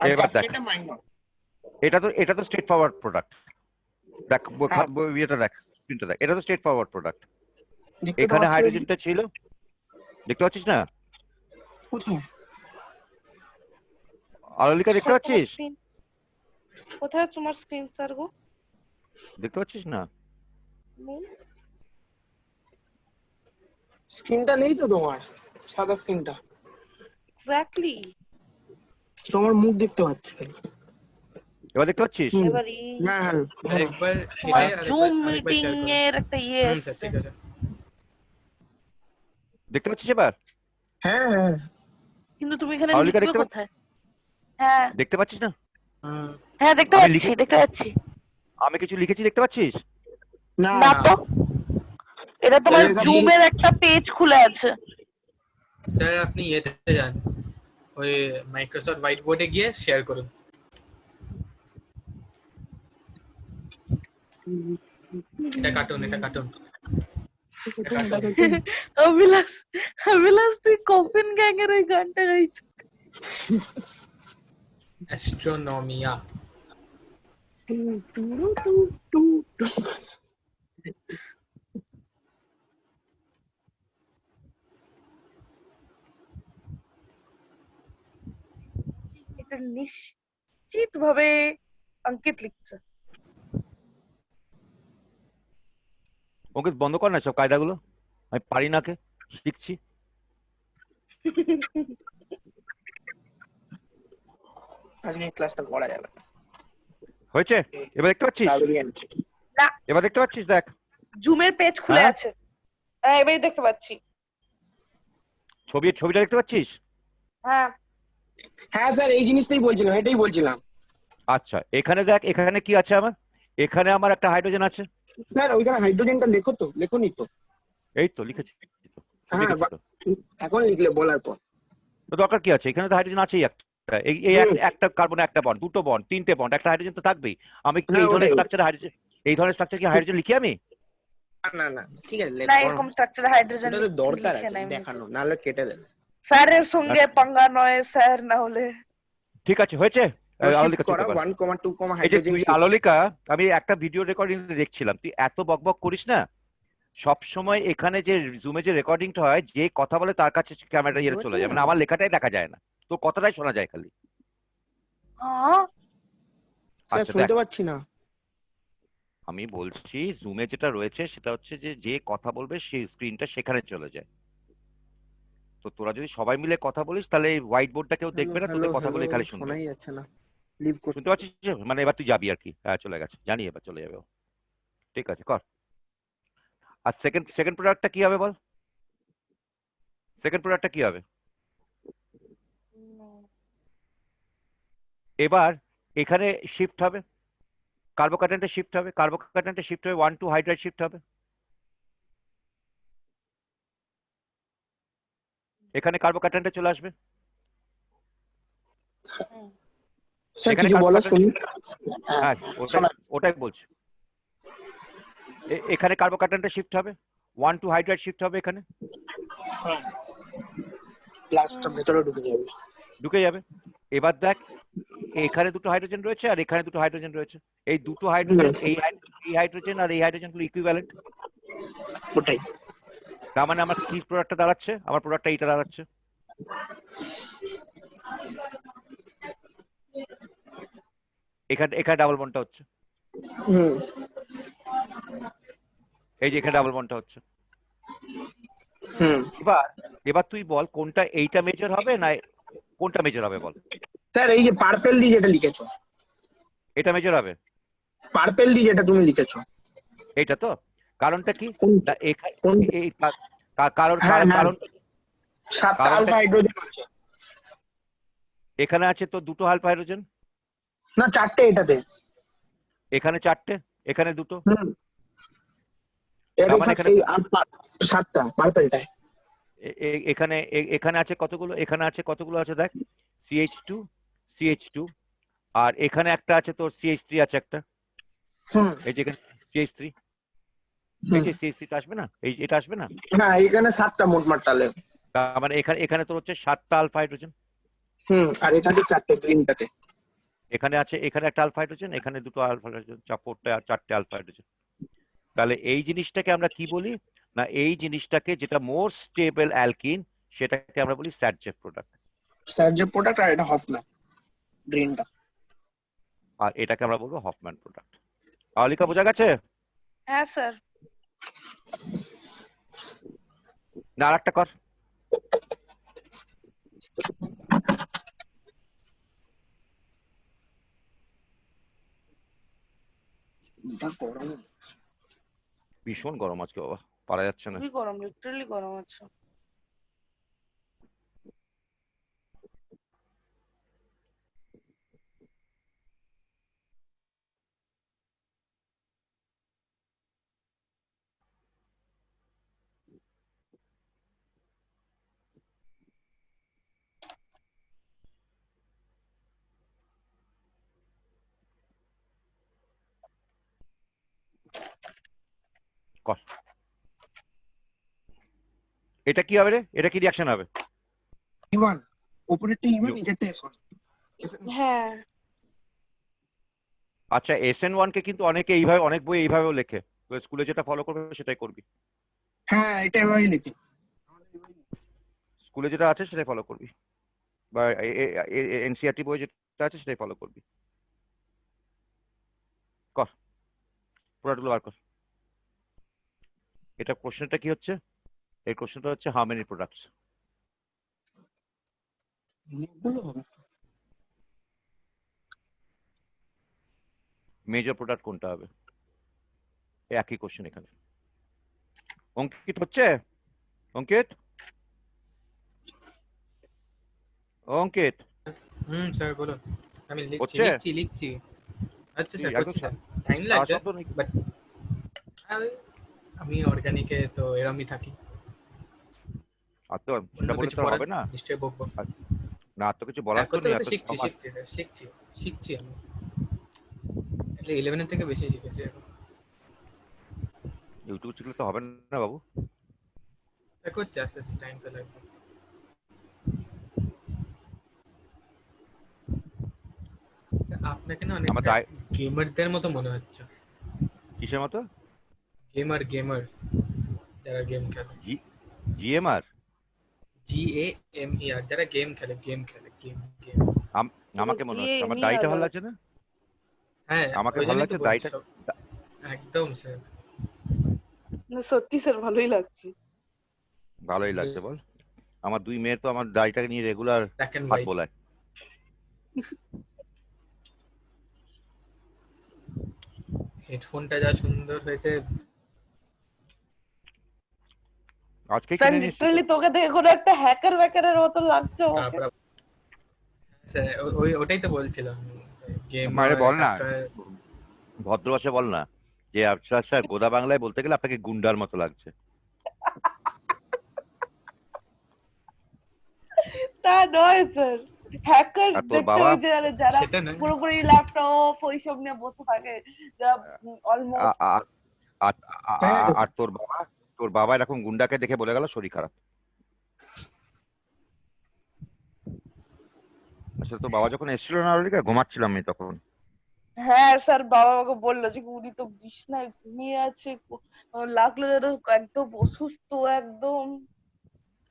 আর এবার দেখ, 4টা মাইনর। এটা তো স্ট্রেট ফরওয়ার্ড প্রোডাক্ট। দেখ ইয়েটা দেখ, স্ক্রিনটা দেখ, এটা তো স্ট্রেট ফরওয়ার্ড প্রোডাক্ট। দেখতে তো এখানে পাচ্ছি। হাইড্রোজেনটা ছিল, দেখতে পাচ্ছিস না? কোথায়? আলোলিকা দেখতে তোমার পাচ্ছিস? screen- কোথায় তোমার স্ক্রিন স্যার গো? দেখতে পাচ্ছিস না? স্ক্রিনটা নেই তো তোমার, সাদা স্ক্রিনটা। এক্স্যাক্টলি। তোমার মুখ দেখতে পাচ্ছি খালি। এবার দেখতে পাচ্ছিস? হুম। এবার হ্যাঁ হ্যাঁ হ্যাঁ। একবার তোমার কেটে জুম আরেকবার মিটিং শেয়ার করুন। এর একটা ইয়ে হুম স্যার, এসছে। ঠিক আছে। দেখতে পাচ্ছিস এবার? হ্যাঁ হ্যাঁ। কিন্তু তুমি এখানে আলোলিকা লিখবে দেখতে কোথায়? হ্যাঁ দেখতে পাচ্ছিস না? হুম। হ্যাঁ দেখতে আমি পাচ্ছি, লিখে- দেখতে পাচ্ছি। আমি কিছু লিখেছি, দেখতে পাচ্ছিস? না না তো, এটা তোমার স্যার, জুমের একটা পেজ খুলে আছে। স্যার আপনি ইয়েতে যান, ওই মাইক্রোসফট হোয়াইট বোর্ডে গিয়ে শেয়ার করুন। এটা কার্টুন, এটা কার্টুন। অভিলাষ, অভিলাষ তুই কফিন গ্যাং এর ওই গানটা গাইছ। অ্যাস্ট্রোনমিয়া। এটা নিশ্চিত ভাবে অঙ্কিত লিখছে। ওকে বন্ধ কর না সব কায়দাগুলো, আমি পারি না, কে শিখছি। আজকে ক্লাসটা করা যাবে না। হয়েছে? এবার দেখতে পাচ্ছিস? না, এবার দেখতে পাচ্ছিস? দেখ জুমের পেজ খুলে হ্যাঁ? আছে। হ্যাঁ এবারে দেখতে পাচ্ছি। ছবিটা দেখতে পাচ্ছিস? হ্যাঁ হ্যাঁ স্যার, এই জিনিসটাই বলছিলাম, এটাই বলছিলাম। আচ্ছা, এখানে দেখ, এখানে কি আছে আমার? এখানে আমার একটা হাইড্রোজেন আছে। স্যার ওইখানে হাইড্রোজেনটা লেখো তো, লেখোনি তো? এই তো লিখেছি তো, হ্যাঁ লিখেছি তো। এখন লিখলে বলার পর। তো দরকার কি আছে? এখানে তো হাইড্রোজেন আছেই একটা। একটা কার্বন, একটা বন্ড, দুটো বন্ড, তিনটে বন্ড, একটা হাইড্রোজেন তো থাকবেই। আমি কি হ্যাঁ এই ধরনের ওটাই। স্ট্রাকচার হাইড্রোজেন, এই ধরনের স্ট্রাকচার কি হাইড্রোজেন লিখি আমি? না না ঠিক আছে, না এরকম স্ট্রাকচার হাইড্রোজেন ওটা তো দরকার লিখে আছে নাই দেখানো, নাহলে কেটে দেবে। স্যারের সঙ্গে পাঙ্গা নয় স্যার, না হলে। ঠিক আছে, হয়েছে। শিফট আলোলিকা করা চলতে পারে। 1, 2, এই যে হাইড্রোজেন তুই শিফট। আলোলিকা, আমি একটা ভিডিও রেকর্ডিং দেখছিলাম, তুই এত বকবক করিস না। সব সময় এখানে যে জুমে যে রেকর্ডিংটা হয়, যে কথা বলে তার কাছে ক্যামেরাটা ইয়ে চলে যায়, মানে আমার লেখাটাই দেখা যায় না, তো কথাটাই শোনা যায় খালি। হ্যাঁ স্যার আচ্ছা দেখ, শুনতে পাচ্ছি না। আমি বলছি জুমে যেটা রয়েছে সেটা হচ্ছে যে যে কথা বলবে সেই স্ক্রিনটা সেখানে চলে যায়। তো তোরা যদি সবাই মিলে কথা বলিস তাহলে এই হোয়াইট বোর্ডটা কেউ দেখবে না, হ্যালো তোদের কথাগুলো হ্যালো, খালি শুনবে। শোনাই যাচ্ছে না, লিভ করতে। শুনতে পাচ্ছিস যে? মানে এবার তুই যাবি আর কি। হ্যাঁ চলে গেছে, জানি এবার চলে যাবে ও। ঠিক আছে কর। আর সেকেন্ড সেকেন্ড প্রোডাক্টটা কি হবে বল? সেকেন্ড প্রোডাক্টটা কি হবে? এবার এখানে শিফট হবে, কার্বোকার্বনটা শিফট হবে, কার্বোকার্বনটা শিফট হয়ে 1 2 হাইড্রাইড শিফট হবে। এখানে কার্বোকার্বনটা চলে আসবে। স্যার এখানে কিছু বলো কার্বোকার্বন, শুনি। হ্যাঁ ওটাই ওটাই বলছি। এখানে কার্বোকার্বনটা শিফট হবে, 1 2 হাইড্রাইড শিফট হবে এখানে। প্লাসটা ভেতরে ঢুকে যাবে। ঢুকে যাবে। এবার দেখ, এখানে দুটো হাইড্রোজেন রয়েছে আর এখানে দুটো হাইড্রোজেন রয়েছে। এই দুটো হাইড্রোজেন, এই হাইড্রোজেন আর এই হাইড্রোজেন গুলো ইকুইভ্যালেন্ট। ওটাই। তার মানে আমার কি প্রোডাক্টটা দাঁড়াচ্ছে? আমার প্রোডাক্টটা এইটা দাঁড়াচ্ছে। এখানে এখানে ডাবল বন্ডটা হচ্ছে, হুম এই যে এখানে ডাবল বন্ডটা হচ্ছে। হুম। এবার এবার তুই বল কোনটা, এইটা মেজর হবে না কোনটা মেজর হবে বল? স্যার এই যে পার্পেল দিয়ে যেটা লিখেছো, এটা মেজর হবে, পার্পেল দিয়ে যেটা তুমি লিখেছো। এইটা তো। কারণটা কি? কোনটা? না এখানে কোনটা? এই কারণ হ্যাঁ হ্যাঁ, কারণ 7টা কারণটা আলফা হাইড্রোজেন আছে। এখানে আছে তো দুটো আলফা হাইড্রোজেন, না 4টে এটাতে। এখানে 4টে, এখানে দুটো। হুম। তার মানে এখানে 7টা পার্পেলটায়। এখানে এখানে আছে কতগুলো, এখানে আছে কতগুলো আছে দেখ, CH2 CH2, আর এখানে একটা আছে তোর CH3 আছে একটা, হুম এই যে এখানে CH3, এই যে CH3 টা আসবে না, এই এটা আসবে না। না এখানে 7টা মোটমাট তাহলে। তার মানে এখানে এখানে তোর হচ্ছে 7টা আলফা হাইড্রোজেন। হুম, আর এটাতে 4টে গ্রিনটাতে। এখানে আছে, এখানে একটা আলফা হাইড্রোজেন, এখানে দুটো আলফা হাইড্রোজেন, 4টে আলফা হাইড্রোজেন। তাহলে এই জিনিসটাকে আমরা কি বলি? না এই জিনিসটাকে যেটা মোর স্টেবল অ্যালকিন, সেটাকে আমরা বলি স্যাটজেফ প্রোডাক্ট। স্যার যে প্রোডাক্ট, আর এটা হফম্যান গ্রিনটা। আর এটাকে আমরা বলবো হফম্যান প্রোডাক্ট। আলিকা বোঝা গেছে? হ্যাঁ স্যার। না আর একটা কর। এটা গরম। ভীষণ গরম আজকে বাবা, পারা যাচ্ছে না। খুবই গরম, লিটারালি গরম আছে। কর। এটা কি হবে রে? এটা কি রিঅ্যাকশন হবে? ইভান উপরেরটা ইভান, নিচেরটা S1। হ্যাঁ আচ্ছা SN1 কে কিন্তু অনেকে এইভাবে, অনেক বই এইভাবেও লেখে, তো স্কুলে যেটা ফলো করবে সেটাই করবি। হ্যাঁ এটা এভাবেই লিখি। স্কুলে যেটা আছে সেটাই ফলো করবি, বা NCERT বই যেটা আছে সেটাই ফলো করবি। কর, প্রোডাক্টগুলো বার কর। এটা কোশ্চেনটা কি হচ্ছে? এই কোশ্চেনটা হচ্ছে হাউ মেনি প্রোডাক্টস। অনেকগুলো হবে। মেজর প্রোডাক্ট কোনটা হবে? একই কোশ্চেন এখানে। অঙ্কিত হচ্ছে? অঙ্কিত, অঙ্কিত স্যার বলুন। আমি লিখছি হচ্ছে? লিখছি লিখছি। আচ্ছা স্যার, একদম করছি স্যার, টাইম লাগবে শব্দ নেই। বাট আমি অর্গানিকে তো এরমই থাকি। আর তো অন্য সেটা বলে কিছু তো আর পড়া হবে না। নিশ্চয়ই বকবো। আর না, আর তো কিছু বলার তো করতে নেই, আর করতে তো শিখছি আমার শিখছি স্যার, শিখছি শিখছি আমি। એટલે 11 থেকে বেশি শিখেছি এখন। ইউটিউব শিখলে তো হবে না বাবু। তা করছি আস্তে আস্তে, টাইম তো লাগবে। আপনাকে না আমার অনেকটা দায় গেমারদের মতো মনে হচ্ছে। কিসের মতো? গেমার গেমার যারা গেম খেলে, জি জিএমআর? GAMER, যারা গেম খেলে গেম খেলে গেম গেম। আমাকে মনে হচ্ছে আমার জিএমই দাড়িটা ভালো আলাদা। লাগছে না? হ্যাঁ, আমাকে ওই ভালো জন্যই তো লাগছে বলছি দাড়িটা। সব। একদম স্যার। না সত্যি স্যার ভালোই লাগছে। ভালোই লাগছে বল। আমার দুই মেয়ের তো আমার দাড়িটাকে নিয়ে রেগুলার ব্ল্যাক এন্ড হাত হোয়াইট। বোলায়। হেডফোনটা যা সুন্দর হয়েছে। আজকে স্যার কিনে নিয়ে এসছি তো। লিটারালি তোকে দেখে কোনো একটা হ্যাকার ব্যাকারের মতো লাগছে আমাকে। তারপর স্যার ওই ওটাই তো বলছিলাম, মানে গেমার বল না, হ্যাকার। ভদ্র ভাষায় বল না যে আচ্ছা স্যার, গোদা বাংলায় বলতে গেলে আপনাকে গুন্ডার মতো লাগছে। তা নয় স্যার, হ্যাকার আর তোর দেখতে বাবা ওই যে যারা সেটা না, পুরোপুরি ল্যাপটপ ওইসব নিয়ে বসে থাকে, যারা আ- অলমোস্ট। আ- আর হ্যাঁ আর তোর বাবা এরকম গুন্ডাকে দেখে বলে গেল শরীর খারাপ। আসলে তোর বাবা যখন এসেছিল না ওদিকে, ঘুমাচ্ছিলাম আমি তখন। হ্যাঁ স্যার, বাবা আমাকে বললো যে উনি তো বিছনায় ঘুমিয়ে আছে, লাগলো যেন একদম অসুস্থ একদম।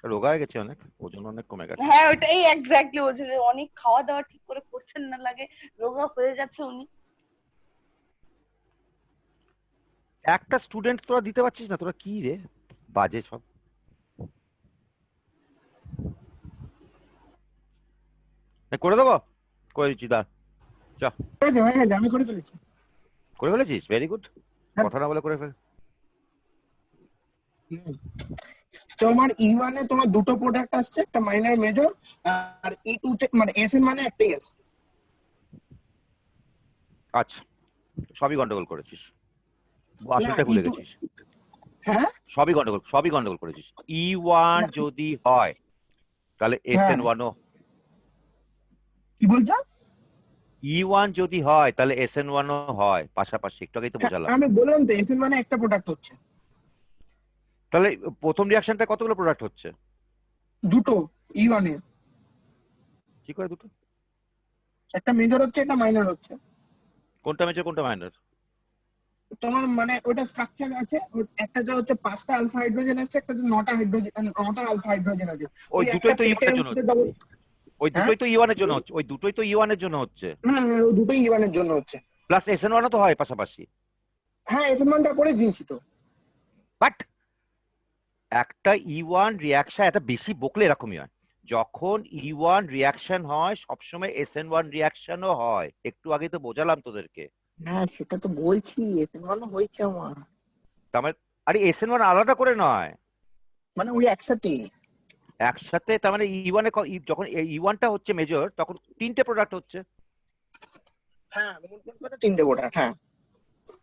রোগা হয়ে গেছে অনেক, ওজন অনেক কমে গেছে। হ্যাঁ ওইটাই এক্স্যাক্টলি বলছে যে অনেক খাওয়া দাওয়া ঠিক করে করছেন না, লাগে রোগা হয়ে গেছে উনি। একটা স্টুডেন্ট তোরা দিতে পারছিস না, তোরা কি রে বাজে সব। করে দেবো, করে দিচ্ছি দা। চ, হয়ে গেছে, আমি করে ফেলেছি। করে ফেলেছিস, ভেরি গুড। হ্যাঁ। কথা না বলে করে ফেল। হুম। তোমার E1 এ তোমার দুটো প্রোডাক্ট আসছে, একটা মাইনর মেজর, আর E2 তে মানে SN মানে একটাই আছে। আচ্ছা, সবই গন্ডগোল করেছিস, না আসলটা ভুলে E2, গেছিস। হ্যাঁ সবই গন্ডগোল করেছিস। E1 না, যদি হয় তাহলে হ্যাঁ SN1ও, কি বলছো? E1 যদি হয় তাহলে SN1ও হয় পাশাপাশি, একটু আগেই তো হ্যাঁ, বোঝালাম। আমি বললাম তো SN মানে একটা প্রোডাক্ট হচ্ছে। তাহলে প্রথম রিয়াকশনটা কতগুলো প্রোডাক্ট হচ্ছে? দুটো E1 এ, কি করে দুটো? একটা মেজর হচ্ছে, একটা মাইনর হচ্ছে। কোনটা মেজর কোনটা মাইনর? তোমার মানে ওটা স্ট্রাকচার আছে, একটাতে হচ্ছে 5টা আলফা হাইড্রোজেন আছে, একটাতে 9টা হাইড্রোজেন, 9টা আলফা হাইড্রোজেন আছে। ওই ওই একটা দুটোই তো পেটের ইওয়ানের জন্য মধ্যে হচ্ছে। ডবল। ওই হ্যাঁ দুটোই তো ইওয়ানের জন্য হচ্ছে, ওই দুটোই তো ইওয়ানের জন্য হচ্ছে। হ্যাঁ হ্যাঁ, ওই দুটোই E1 এর জন্য হচ্ছে। প্লাস SN1ও তো হয় পাশাপাশি। হ্যাঁ SN মানটা করে দিয়েছি তো। বাট একটা E1 রিয়াকশন এত বেশি বকলে এরকমই হয়। যখন E1 রিয়াকশন হয় সবসময় SN1 রিয়াকশনও হয়, একটু আগে তো বোঝালাম তোদেরকে। হ্যাঁ সেটা তো বলছি, SN মানে হয়েছে আমার, তার মানে আরে SN1 আলাদা করে নয়, মানে ওই একসাথে। একসাথে। তার মানে E1 যখন E1টা হচ্ছে মেজর তখন তিনটে প্রোডাক্ট হচ্ছে। হ্যাঁ মোট কথা 3টে প্রোডাক্ট, হ্যাঁ।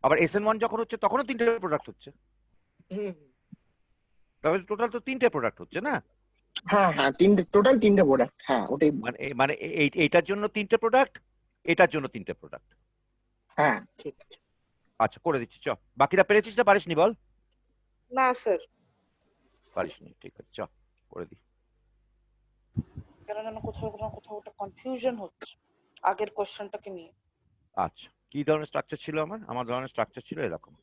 আবার SN1 যখন হচ্ছে তখনও তিনটে প্রোডাক্ট হচ্ছে। হুম। তাহলে টোটাল তো তিনটে প্রোডাক্ট হচ্ছে না? হ্যাঁ হ্যাঁ, টোটাল 3টে প্রোডাক্ট, হ্যাঁ ওটাই। মানে এইটার জন্য তিনটে প্রোডাক্ট, এটার জন্য তিনটে প্রোডাক্ট। হ্যাঁ ঠিক আছে। আচ্ছা করে দিচ্ছি, চ। বাকিটা পেরেছিস না পারিসনি বল? না স্যার, পারিসনি, ঠিক আছে, চ করে দি। কেন যেন কোথাও না কোথাও একটা কনফিউশন হচ্ছে আগের কোশ্চেনটাকে নিয়ে। আচ্ছা, কি ধরনের স্ট্রাকচার ছিল আমার ধরনের স্ট্রাকচার ছিল এরকম।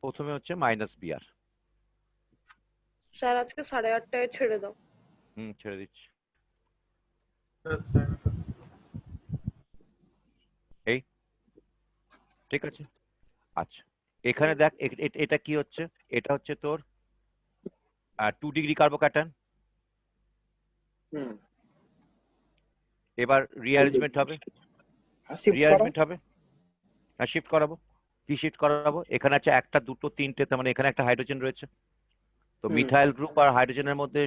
প্রথমে হচ্ছে -Br। স্যার আজকে 8:30টায় ছেড়ে দাও। ছেড়ে দিচ্ছি। এই ঠিক আছে। আচ্ছা, এখানে দেখ এটা কি হচ্ছে, এটা হচ্ছে তোর 2 ডিগ্রি কার্বোক্যাটায়ন। হুম। এবার রিঅ্যারেঞ্জমেন্ট হবে, শিফট করো। শিফট করাবো। কি শিফট করাবো? এখানে আছে একটা দুটো তিনটে, তার মানে এখানে একটা হাইড্রোজেন রয়েছে, তো হুম। মিথাইল গ্রুপ আর হাইড্রোজেনের মধ্যে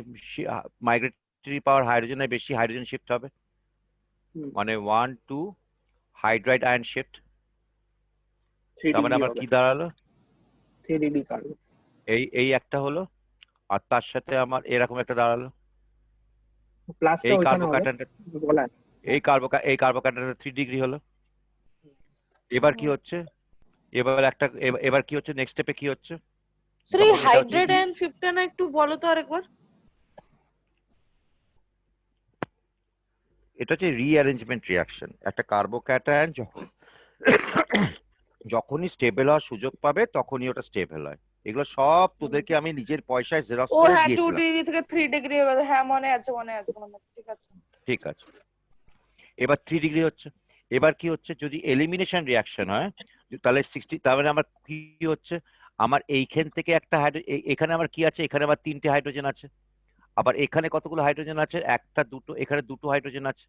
মাইগ্রেট ইলেকট্রিক পাওয়ার হাইড্রোজেনের বেশি, হাইড্রোজেন শিফট হবে, হুম। মানে 1 2 হাইড্রাইড আয়ন শিফট। 3 তার মানে ডিগ্রি আমার হবে, কি দাঁড়ালো, 3 ডিগ্রি কার্বন। এই একটা হলো, আর তার সাথে আমার এরকম একটা দাঁড়ালো। প্লাসটা এই ওইখানে হবে কার্বোক্যাটায়নটা, বলা আছে। এই কার্বোক্যাটায়নটা 3 ডিগ্রি হলো। এবার কি হচ্ছে, এবার কি হচ্ছে, নেক্সট স্টেপে কি হচ্ছে, স্যার এই তখন এটা হচ্ছে হাইড্রেট আয়ন শিফটটা না একটু বলো তো আরেকবার। এটা হচ্ছে রিঅ্যারেঞ্জমেন্ট রিয়াকশন। একটা কার্বোক্যাটায়ন যখনই স্টেবল হওয়ার সুযোগ পাবে তখনই ওটা স্টেবল হয়। এগুলো সব তোদেরকে আমি নিজের পয়সায় জেরক্স ও করে হ্যাঁ 2 দিয়েছিলাম। ডিগ্রি থেকে 3 ডিগ্রি হয়ে গেল, হ্যাঁ মনে আছে ঠিক আছে। ঠিক আছে, এবার 3 ডিগ্রি হচ্ছে। এবার কি হচ্ছে, যদি এলিমিনেশন রিয়াকশন হয় তাহলে 60, তার মানে আমার কি হচ্ছে, আমার এইখান থেকে একটা এখানে আমার কি আছে, এখানে আমার 3টে হাইড্রোজেন আছে, আবার এখানে কতগুলো হাইড্রোজেন আছে, একটা দুটো, এখানে 2টো হাইড্রোজেন আছে।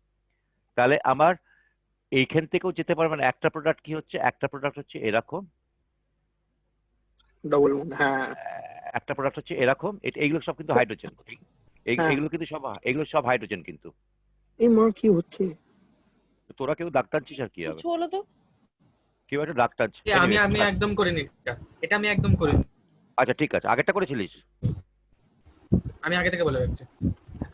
তাহলে আমার এইখান থেকেও যেতে পারবে না। একটা প্রোডাক্ট কি হচ্ছে, একটা প্রোডাক্ট হচ্ছে এরকম, ডবল বন্ড, হ্যাঁ একটা প্রোডাক্ট হচ্ছে এরকম, এইগুলো সব কিন্তু হাইড্রোজেন। হ্যাঁ। এগুলো সব হাইড্রোজেন কিন্তু। এই মা কি হচ্ছে? তোরা কেউ দাগ টানছিস আর কি হবে, কিছু হলো তো। কেউ একটা দাগ টানছে। আমি Anyway, আমি একদম করিনি এটা আমি একদম করিনি। আচ্ছা ঠিক আছে, আগেরটা করেছিলিস? আমি আগে থেকে বলে রাখছি,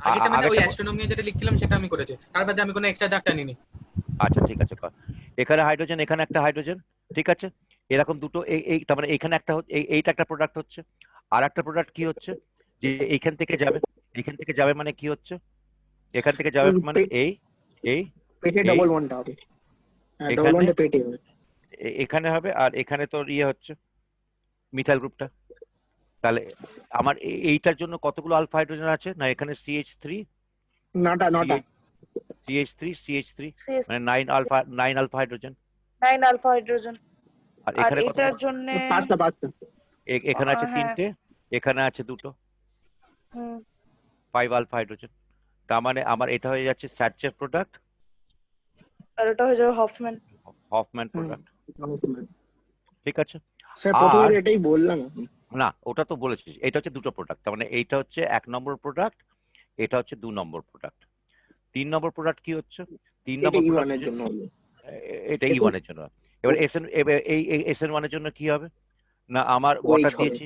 আগেটা মানে ওই আগেরটা অ্যাস্ট্রোনমি যেটা লিখছিলাম সেটা আমি করেছি, তার বাদে আমি কোনো এক্সট্রা দাগ টানিনি। আচ্ছা ঠিক আছে, কর। এখানে হাইড্রোজেন, এখানে একটা হাইড্রোজেন, ঠিক আছে, এরকম দুটো, তার মানে এখানে একটা এইটা একটা প্রোডাক্ট হচ্ছে। আর একটা প্রোডাক্ট কি হচ্ছে, যে এইখান থেকে যাবে, এখান থেকে যাবে মানে কি হচ্ছে, এখান থেকে যাবে মানে এই এই পেটে এই ডবল বন্ডটা হবে, হ্যাঁ ডবল এখানে বন্ডে পেটে হবে। এখানে হবে, আর এখানে তোর ইয়ে হচ্ছে মিথাইল গ্রুপটা। তাহলে আমার এইটার জন্য কতগুলো আলফা হাইড্রোজেন আছে, না এখানে CH3 নটা নটা। CH3 মানে 9 আলফা হাইড্রোজেন। 9 alpha hydrogen. আর আর এখানে এটার কতগুলো, জন্য পাঁচটা পাঁচটা। এখানে আছে হ্যাঁ। 3টে, এখানে আছে 2টো, হুম 5 আলফা হাইড্রোজেন। তার মানে আমার এটা হয়ে যাচ্ছে স্যাটচেভ প্রোডাক্ট, আর ওটা হয়ে যাবে হফম্যান। হফম্যান প্রোডাক্ট, ঠিক আছে। স্যার প্রথমে আর এটাই বললাম আমি। না, ওটা তো বলেছিস, এটা হচ্ছে 2টো প্রোডাক্ট, তার মানে এইটা হচ্ছে 1 নম্বর প্রোডাক্ট, এটা হচ্ছে 2 নম্বর প্রোডাক্ট। 3 নম্বর প্রোডাক্ট কি হচ্ছে, 3 এটা নম্বর প্রোডাক্ট ইউয়ানের হচ্ছে জন্য হবে। এটা E1 এর জন্য। এবার এই SN1 এর জন্য কি হবে, না আমার OH ওয়াটার হবে। দিয়েছি,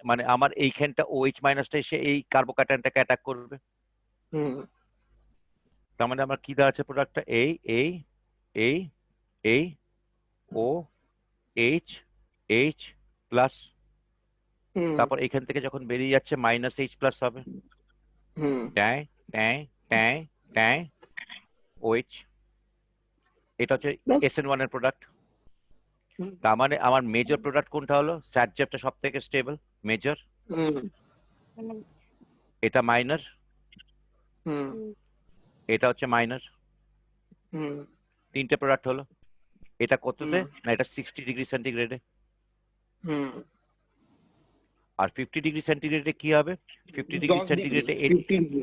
মানে আমার এইখানটা OH মাইনাসটা এসে এই কার্বোক্যাটায়নটাকে অ্যাটাক করবে। হুম তার মানে আমার কি দাঁড়াচ্ছে প্রোডাক্টটা, এই ও এইচ এইচ প্লাস, হুম তারপর এখান থেকে যখন বেরিয়ে যাচ্ছে -H প্লাস হবে, হুম। ট্যাঁ ট্যাঁ ট্যাঁ ট্যাঁ OH। এটা হচ্ছে ব্যাস। SN1 এর প্রোডাক্ট। হুম তার মানে আমার মেজর প্রোডাক্ট কোনটা হলো, স্যাটজেপটা সব থেকে স্টেবল মেজর, হুম এটা মাইনর, হুম এটা হচ্ছে মাইনর। হুম 3টে প্রোডাক্ট হলো। এটা কততে, হুম না এটা 60 ডিগ্রি সেন্টিগ্রেডে। হুম। আর 50 ডিগ্রি সেন্টিগ্রেডে কি হবে, 50 ডিগ্রি 10 ডিগ্রি, সেন্টিগ্রেডে 50 ডিগ্রি।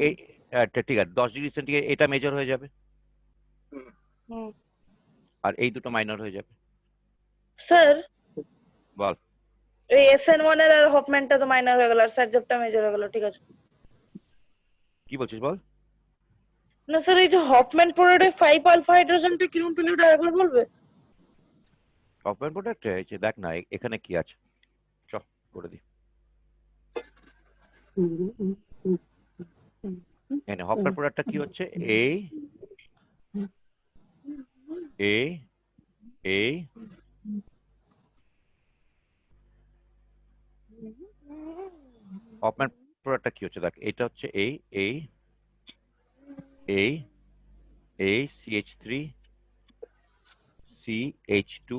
ঠিক আছে, 10 ডিগ্রি সেন্টিগ্রেড এটা মেজর হয়ে যাবে, হুম। আর এই দুটো মাইনর হয়ে যাবে। স্যার বল, এই SN1 এর আর হফম্যানটা তো মাইনর হয়ে গেল, আর স্যাটজেপটা মেজর হয়ে গেল, ঠিক আছে। কি বলছিস বল। না স্যার এই যে হফম্যান প্রোডাক্টে 5 আলফা হাইড্রোজেনটা কিরকম পেল ওটা একবার বলবে? সফটওয়্যার প্রোডাক্ট হয়েছে, দেখ না এখানে কি আছে, চ করে দি। এখানে হফম্যান প্রোডাক্টটা কি হচ্ছে, এই হফম্যান প্রোডাক্টটা কি হচ্ছে, দেখ এটা হচ্ছে এই CH3 CH2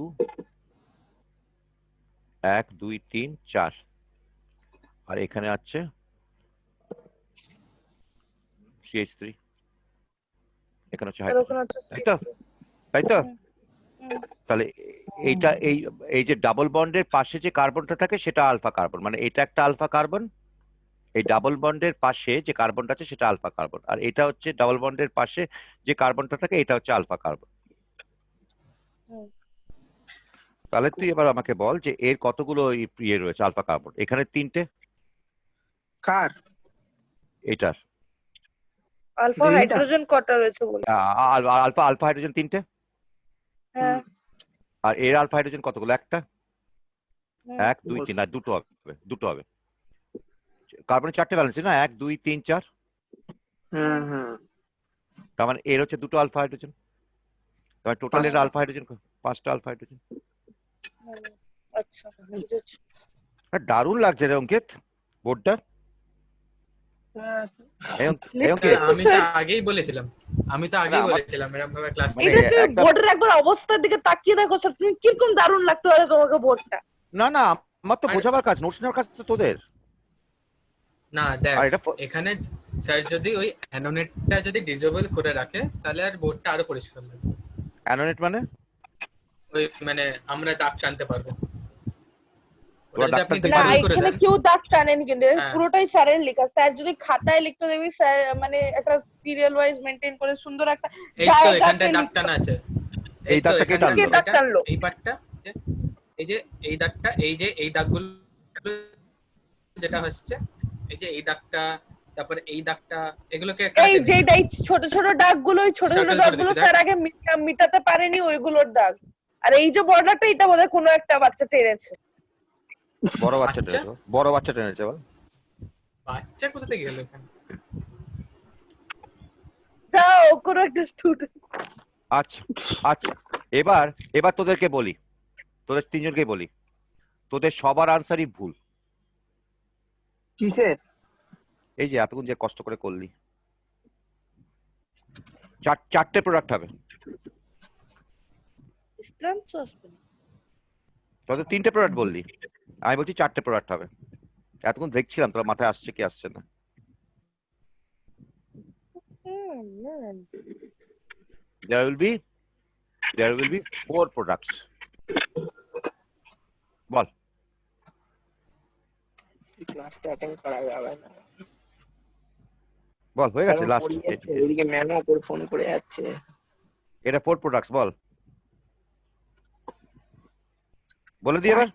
1 2 3 4, আর এখানে আছে CH3, এখানে হচ্ছে আর হাইড্রোজেন, ওখানে হচ্ছে তাই তো, তাই তো। তাহলে এইটা এই যে ডাবল বন্ডের পাশে যে কার্বনটা থাকে সেটা আলফা কার্বন, মানে এটা একটা আলফা কার্বন, এই ডাবল বন্ডের পাশে যে কার্বনটা আছে সেটা আলফা কার্বন, আর এটা হচ্ছে ডাবল বন্ডের পাশে যে কার্বনটা থাকে এটা হচ্ছে আলফা কার্বন। তাহলে তুই এবার আমাকে বল যে এর কতগুলো ইয়ে রয়েছে আলফা কার্বন, এখানে 3টে, কার? এটার আলফা তিনটা? হাইড্রোজেন কটা রয়েছে বল? আলফা আলফা হাইড্রোজেন 3টে, হ্যাঁ। আর এর আলফা হাইড্রোজেন কতগুলো? একটা, হুম। 1 2 3, না দুটো হবে। কার্বনের 4টে ব্যালেন্স না, 1 2 3 4, হুম। তার মানে এর হচ্ছে দুটো আলফা হাইড্রোজেন, তার মানে টোটাল এর পাঁচটা। আলফা হাইড্রোজেন 5টা আলফা হাইড্রোজেন। হুম, আচ্ছা বুঝেছি। দারুণ লাগছে রে অঙ্কিত বোর্ডটা। লিখতে অঙ্কিত, আমি তো আগেই বলেছিলাম এরকম ভাবে ক্লাস মানে এটা তুই একটা, বোর্ডের একবার অবস্থার দিকে তাকিয়ে দেখো স্যার, তুমি কিরকম দারুণ লাগতে পারে তোমাকে বোর্ডটা। না না আমার তো আর- বোঝাবার কাজ, নোটস নেওয়ার কাজ তো তোদের। না দেখ, আর এটা এখানে স্যার যদি ওই অ্যানোনেটটা যদি ডিসেবল করে রাখে তাহলে আর বোর্ডটা আরো পরিষ্কার লাগবে। অ্যানোনেট মানে ওই মানে আমরা দাগ টানতে পারবো। তোরা ওটা যদি আপনি ডাক্তারদের না ডিসেবল করে এখানে দেন, কেউ দাগ টানেন কিন্তু এটা হ্যাঁ। পুরোটাই স্যারের লেখা। স্যার যদি খাতায় লিখতে দেবে, স্যার মানে একটা সিরিয়াল ওয়াইজ মেনটেন করে সুন্দর একটা এই তো জায়গাতে এখানটায় দাগ লিখতে টানা হবে। আছে, এই তো দাগটা কে এখানটায় টানলো? কে দাগ টানলো? এই পার্টটা, এই যে এই দাগটা, এই যে এই দাগগুলো যেটা হচ্ছে, এই যে এই দাগটা, তারপরে এই দাগটা, এগুলোকে এই যেটা এই ছোট ছোট দাগগুলো, ওই ছোট ছোট Circle করে দাগগুলো দিচ্ছি, স্যার আগে মিটাতে পারেনি, ওইগুলোর দাগ। আর এই যে বর্ডারটা, এটা বোধহয় কোনো একটা বাচ্চা টেনেছে। বড় বাচ্চা বাচ্চা? টেনেছে, বড় বাচ্চা টেনেছে বল। বাচ্চা কোথা থেকে গেল এখানে? যাও, কোনো একটা স্টুডেন্ট। আচ্ছা আচ্ছা, এবার এবার তোদেরকে বলি, তোদের তিনজনকে বলি, তোদের সবার আনসারই ভুল। কিসের? এই যে এতক্ষণ যে কষ্ট করে করলি, চারটে প্রোডাক্ট হবে, তোদের 3টে প্রোডাক্ট বললি, আমি বলছি 4টে প্রোডাক্ট হবে। এতক্ষণ দেখছিলাম তোর মাথায় আসছে কি আসছে না। There will be 4 products. বল। ক্লাসটা অ্যাটেন্ড করা যাবে না, বল, হয়ে গেছে লাস্ট। এদিকে ম্যামও করে ফোন করে যাচ্ছে। এটা 4 প্রোডাক্টস, বল বলে দি এবার,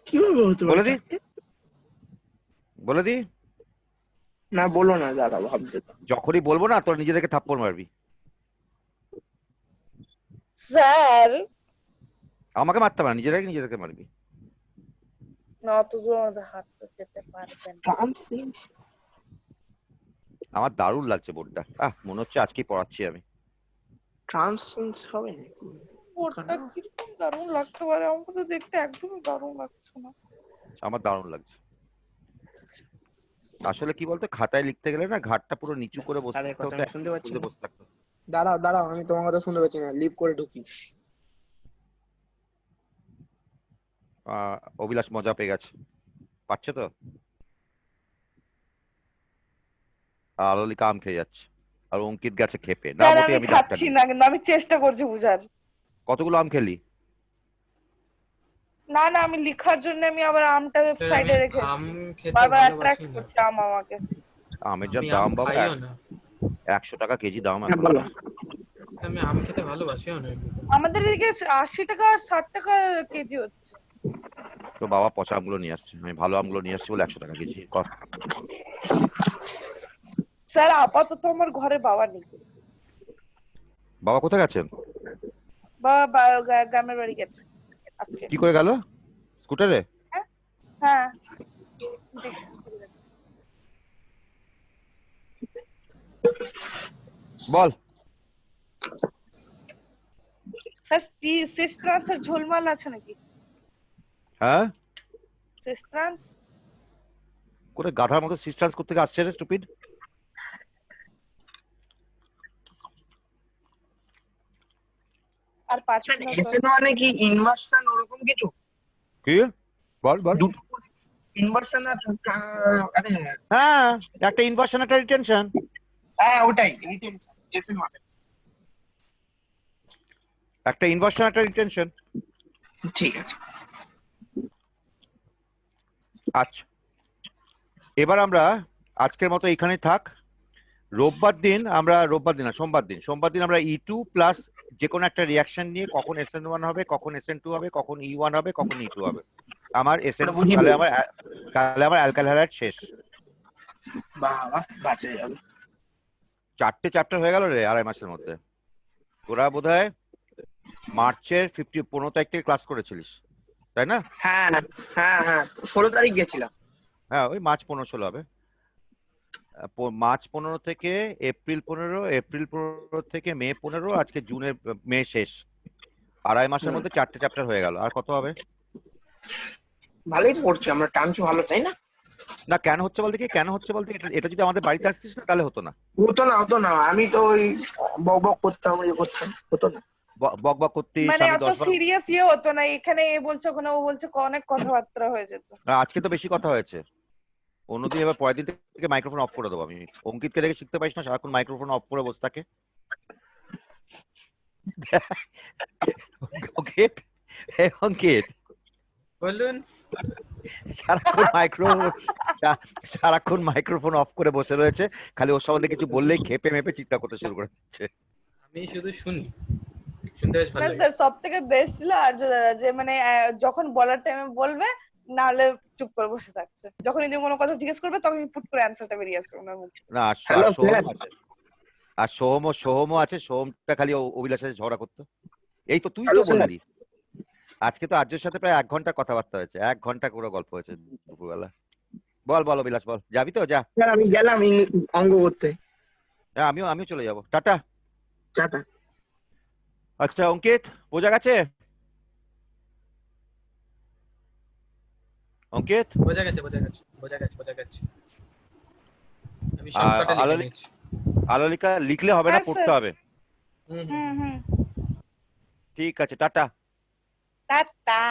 কিভাবে হতে পারে? বলে দি, বলে দি। না বলো না দাদা, ভাবতে তো। যখনই বলবো না তোর নিজেদেরকে থাপ্পড় মারবি। স্যার আমাকে মারতে পারে, নিজেদেরকে মারবি। না, তো আমাদের হাত তো যেতে পারবেন। আমার দারুণ লাগছে বোর্ডটা, মনে হচ্ছে আজকেই পড়াচ্ছি আমি। ট্রান্সফারেন্স হবে না? বোর্ডটা কিরকম দারুণ লাগতে পারে, আমাকে তো দেখতে একদমই দারুণ লাগছে না। আমার দারুণ লাগছে। আসলে কি বলতো, খাতায় লিখতে গেলে না ঘাটটা পুরো নিচু করে বসে থাকতে হতো, শুনতে পাচ্ছি না। বসে থাকতে হতো। দাঁড়াও আমি তোমার কথা শুনতে পাচ্ছি না, লিভ করে ঢুকি। অভিলাষ মজা পেয়ে গেছে, পাচ্ছে তো। আর আলোলিকা আম খেয়ে যাচ্ছে, আর অঙ্কিত গেছে খেপে। না স্যার মোটেই আমি আমি খাচ্ছি না, কিন্তু আমি চেষ্টা করছি বুঝার। কতগুলো আম খেলি? না না, আমি লিখার জন্য আমি আবার আমটা সাইডে রেখে আম খেতে বারবার ভালোবাসি অ্যাট্রাক্ট না, করছে আম আমাকে। আমের যা আমি দাম আম বাবা, খাইও না, 100 টাকা কেজি দাম হ্যাঁ, এখন। বলো। আমি আম খেতে ভালোবাসিও না এমনিতে। আমাদের এদিকে 80 টাকা আর 60 টাকা কেজি হচ্ছে। তো বাবা পচা আমগুলো নিয়ে আসছে, আমি ভালো আমগুলো নিয়ে আসছি বলে 100 টাকা কেজি কর। স্যার আপাতত আমার ঘরে বাবা নেই। বাবা কোথায় গেছেন? বাবা গ্রামের বাড়ি গেছে আজকে। কি করে গেল? স্কুটারে? হ্যাঁ বল। স্যার সিস্ট্রান্স এর ঝোলমাল আছে নাকি? হ্যাঁ, সিস্ট্রান্স করে গাধার মতো সিস্টেন্স করতে আসছে রে স্টুপিড। আর পাচ্ছি না স্যার। এসএন মানে কি ইনভার্সন ওরকম কিছু? কি? বল বল। ইনভার্সন আর আরে হ্যাঁ, একটা ইনভার্সন একটা রিটেনশন। হ্যাঁ ওটাই রিটেনশন এসএন মানে। একটা ইনভার্সন একটা রিটেনশন। ঠিক আছে। আচ্ছা, এবার আমরা আজকের মতো এখানেই থাক। সোমবার দিন আমরা E2 প্লাস যে কোনো একটা রিয়াকশন নিয়ে কখন SN1 হবে, কখন SN2 হবে, কখন E1 হবে, কখন E2 হবে। আমার SN2 তাহলে আমার অ্যালকাইল হ্যালাইড শেষ। বাবা বাঁচা যাবে। 4টে চ্যাপ্টার হয়ে গেল রে 2.5 মাসের মধ্যে। তোরা বোধহয় মার্চের 15 তারিখ থেকে ক্লাস করেছিলিস, তাই না? হ্যাঁ হ্যাঁ হ্যাঁ 16 তারিখ গেছিলাম। হ্যাঁ, ওই মার্চ 15-16 হবে। মার্চ 15 থেকে এপ্রিল 15, এপ্রিল 15 থেকে মে 15, আজকে জুনের মে শেষ। 2.5 মাসের মধ্যে 4টে চ্যাপ্টার হয়ে গেল। আর কত হবে? ভালোই পড়ছি আমরা, টানছি ভালো, তাই না? না, কেন হচ্ছে বলতে কি, কেন হচ্ছে বলতে এটা যদি আমাদের বাড়িতে আসতিস না তাহলে হতো না। হতো না, আমি তো ওই বক বক করতাম, ইয়ে করতাম, হতো না। বক বক করতিস, মানে আমি অত 10 বার। সিরিয়াস ইয়ে হতো না, এখানে এ বলছে ওখানে ও বলছে, অনেক কথাবার্তা হয়ে যেত। আজকে তো বেশি কথা হয়েছে। অন্যদিন এবার পরের দিন থেকে মাইক্রোফোন অফ করে দেবো আমি। অঙ্কিতকে দেখে শিখতে পারিস না, সারাক্ষণ মাইক্রোফোন অফ করে বসে থাকে। অঙ্কিত, হে অঙ্কিত, বলুন। সারাক্ষণ মাইক্রোফোন অফ করে বসে রয়েছে, খালি ওর সম্বন্ধে কিছু বললেই খেপে মেপে চিৎকার করতে শুরু করে দিচ্ছে। আমি শুধু শুনি, শুনতে বেশ ভালো না লাগে। স্যার, সব থেকে বেস্ট ছিল আর্য দাদা, যে মানে যখন বলার টাইমে বলবে, নাহলে চুপ করে বসে থাকছে। যখন যদি কোনো কথা জিজ্ঞেস করবে তখন পুট করে অ্যান্সারটা বেরিয়ে আসবে ওনার মুখে। না, আর হ্যালো সোহম আছে, আর সোহমও আছে। সোহমটা খালি অভিলাষের সাথে ঝগড়া করতো। এই তো তুই তো হ্যালো স্যার। বললি আজকে তো আর্যের সাথে প্রায় 1 ঘন্টা কথাবার্তা হয়েছে, 1 ঘন্টা করে গল্প হয়েছে দুপুরবেলা। বল অভিলাষ, বল। যাবি তো? যা। স্যার আমি গেলাম অঙ্গ করতে। হ্যাঁ, আমিও চলে যাবো। টাটা। টাটা। আচ্ছা অঙ্কিত, বোঝা গেছে? অঙ্কিত, বোঝা গেছে। আমি শর্টকাটে লিখে আলোলিকা নিয়েছি। আলোলিকা লিখলে হবে না, হ্যাঁ, পড়তে স্যার। হবে। হুম। হুম হুম। ঠিক আছে, টাটা। টাটা।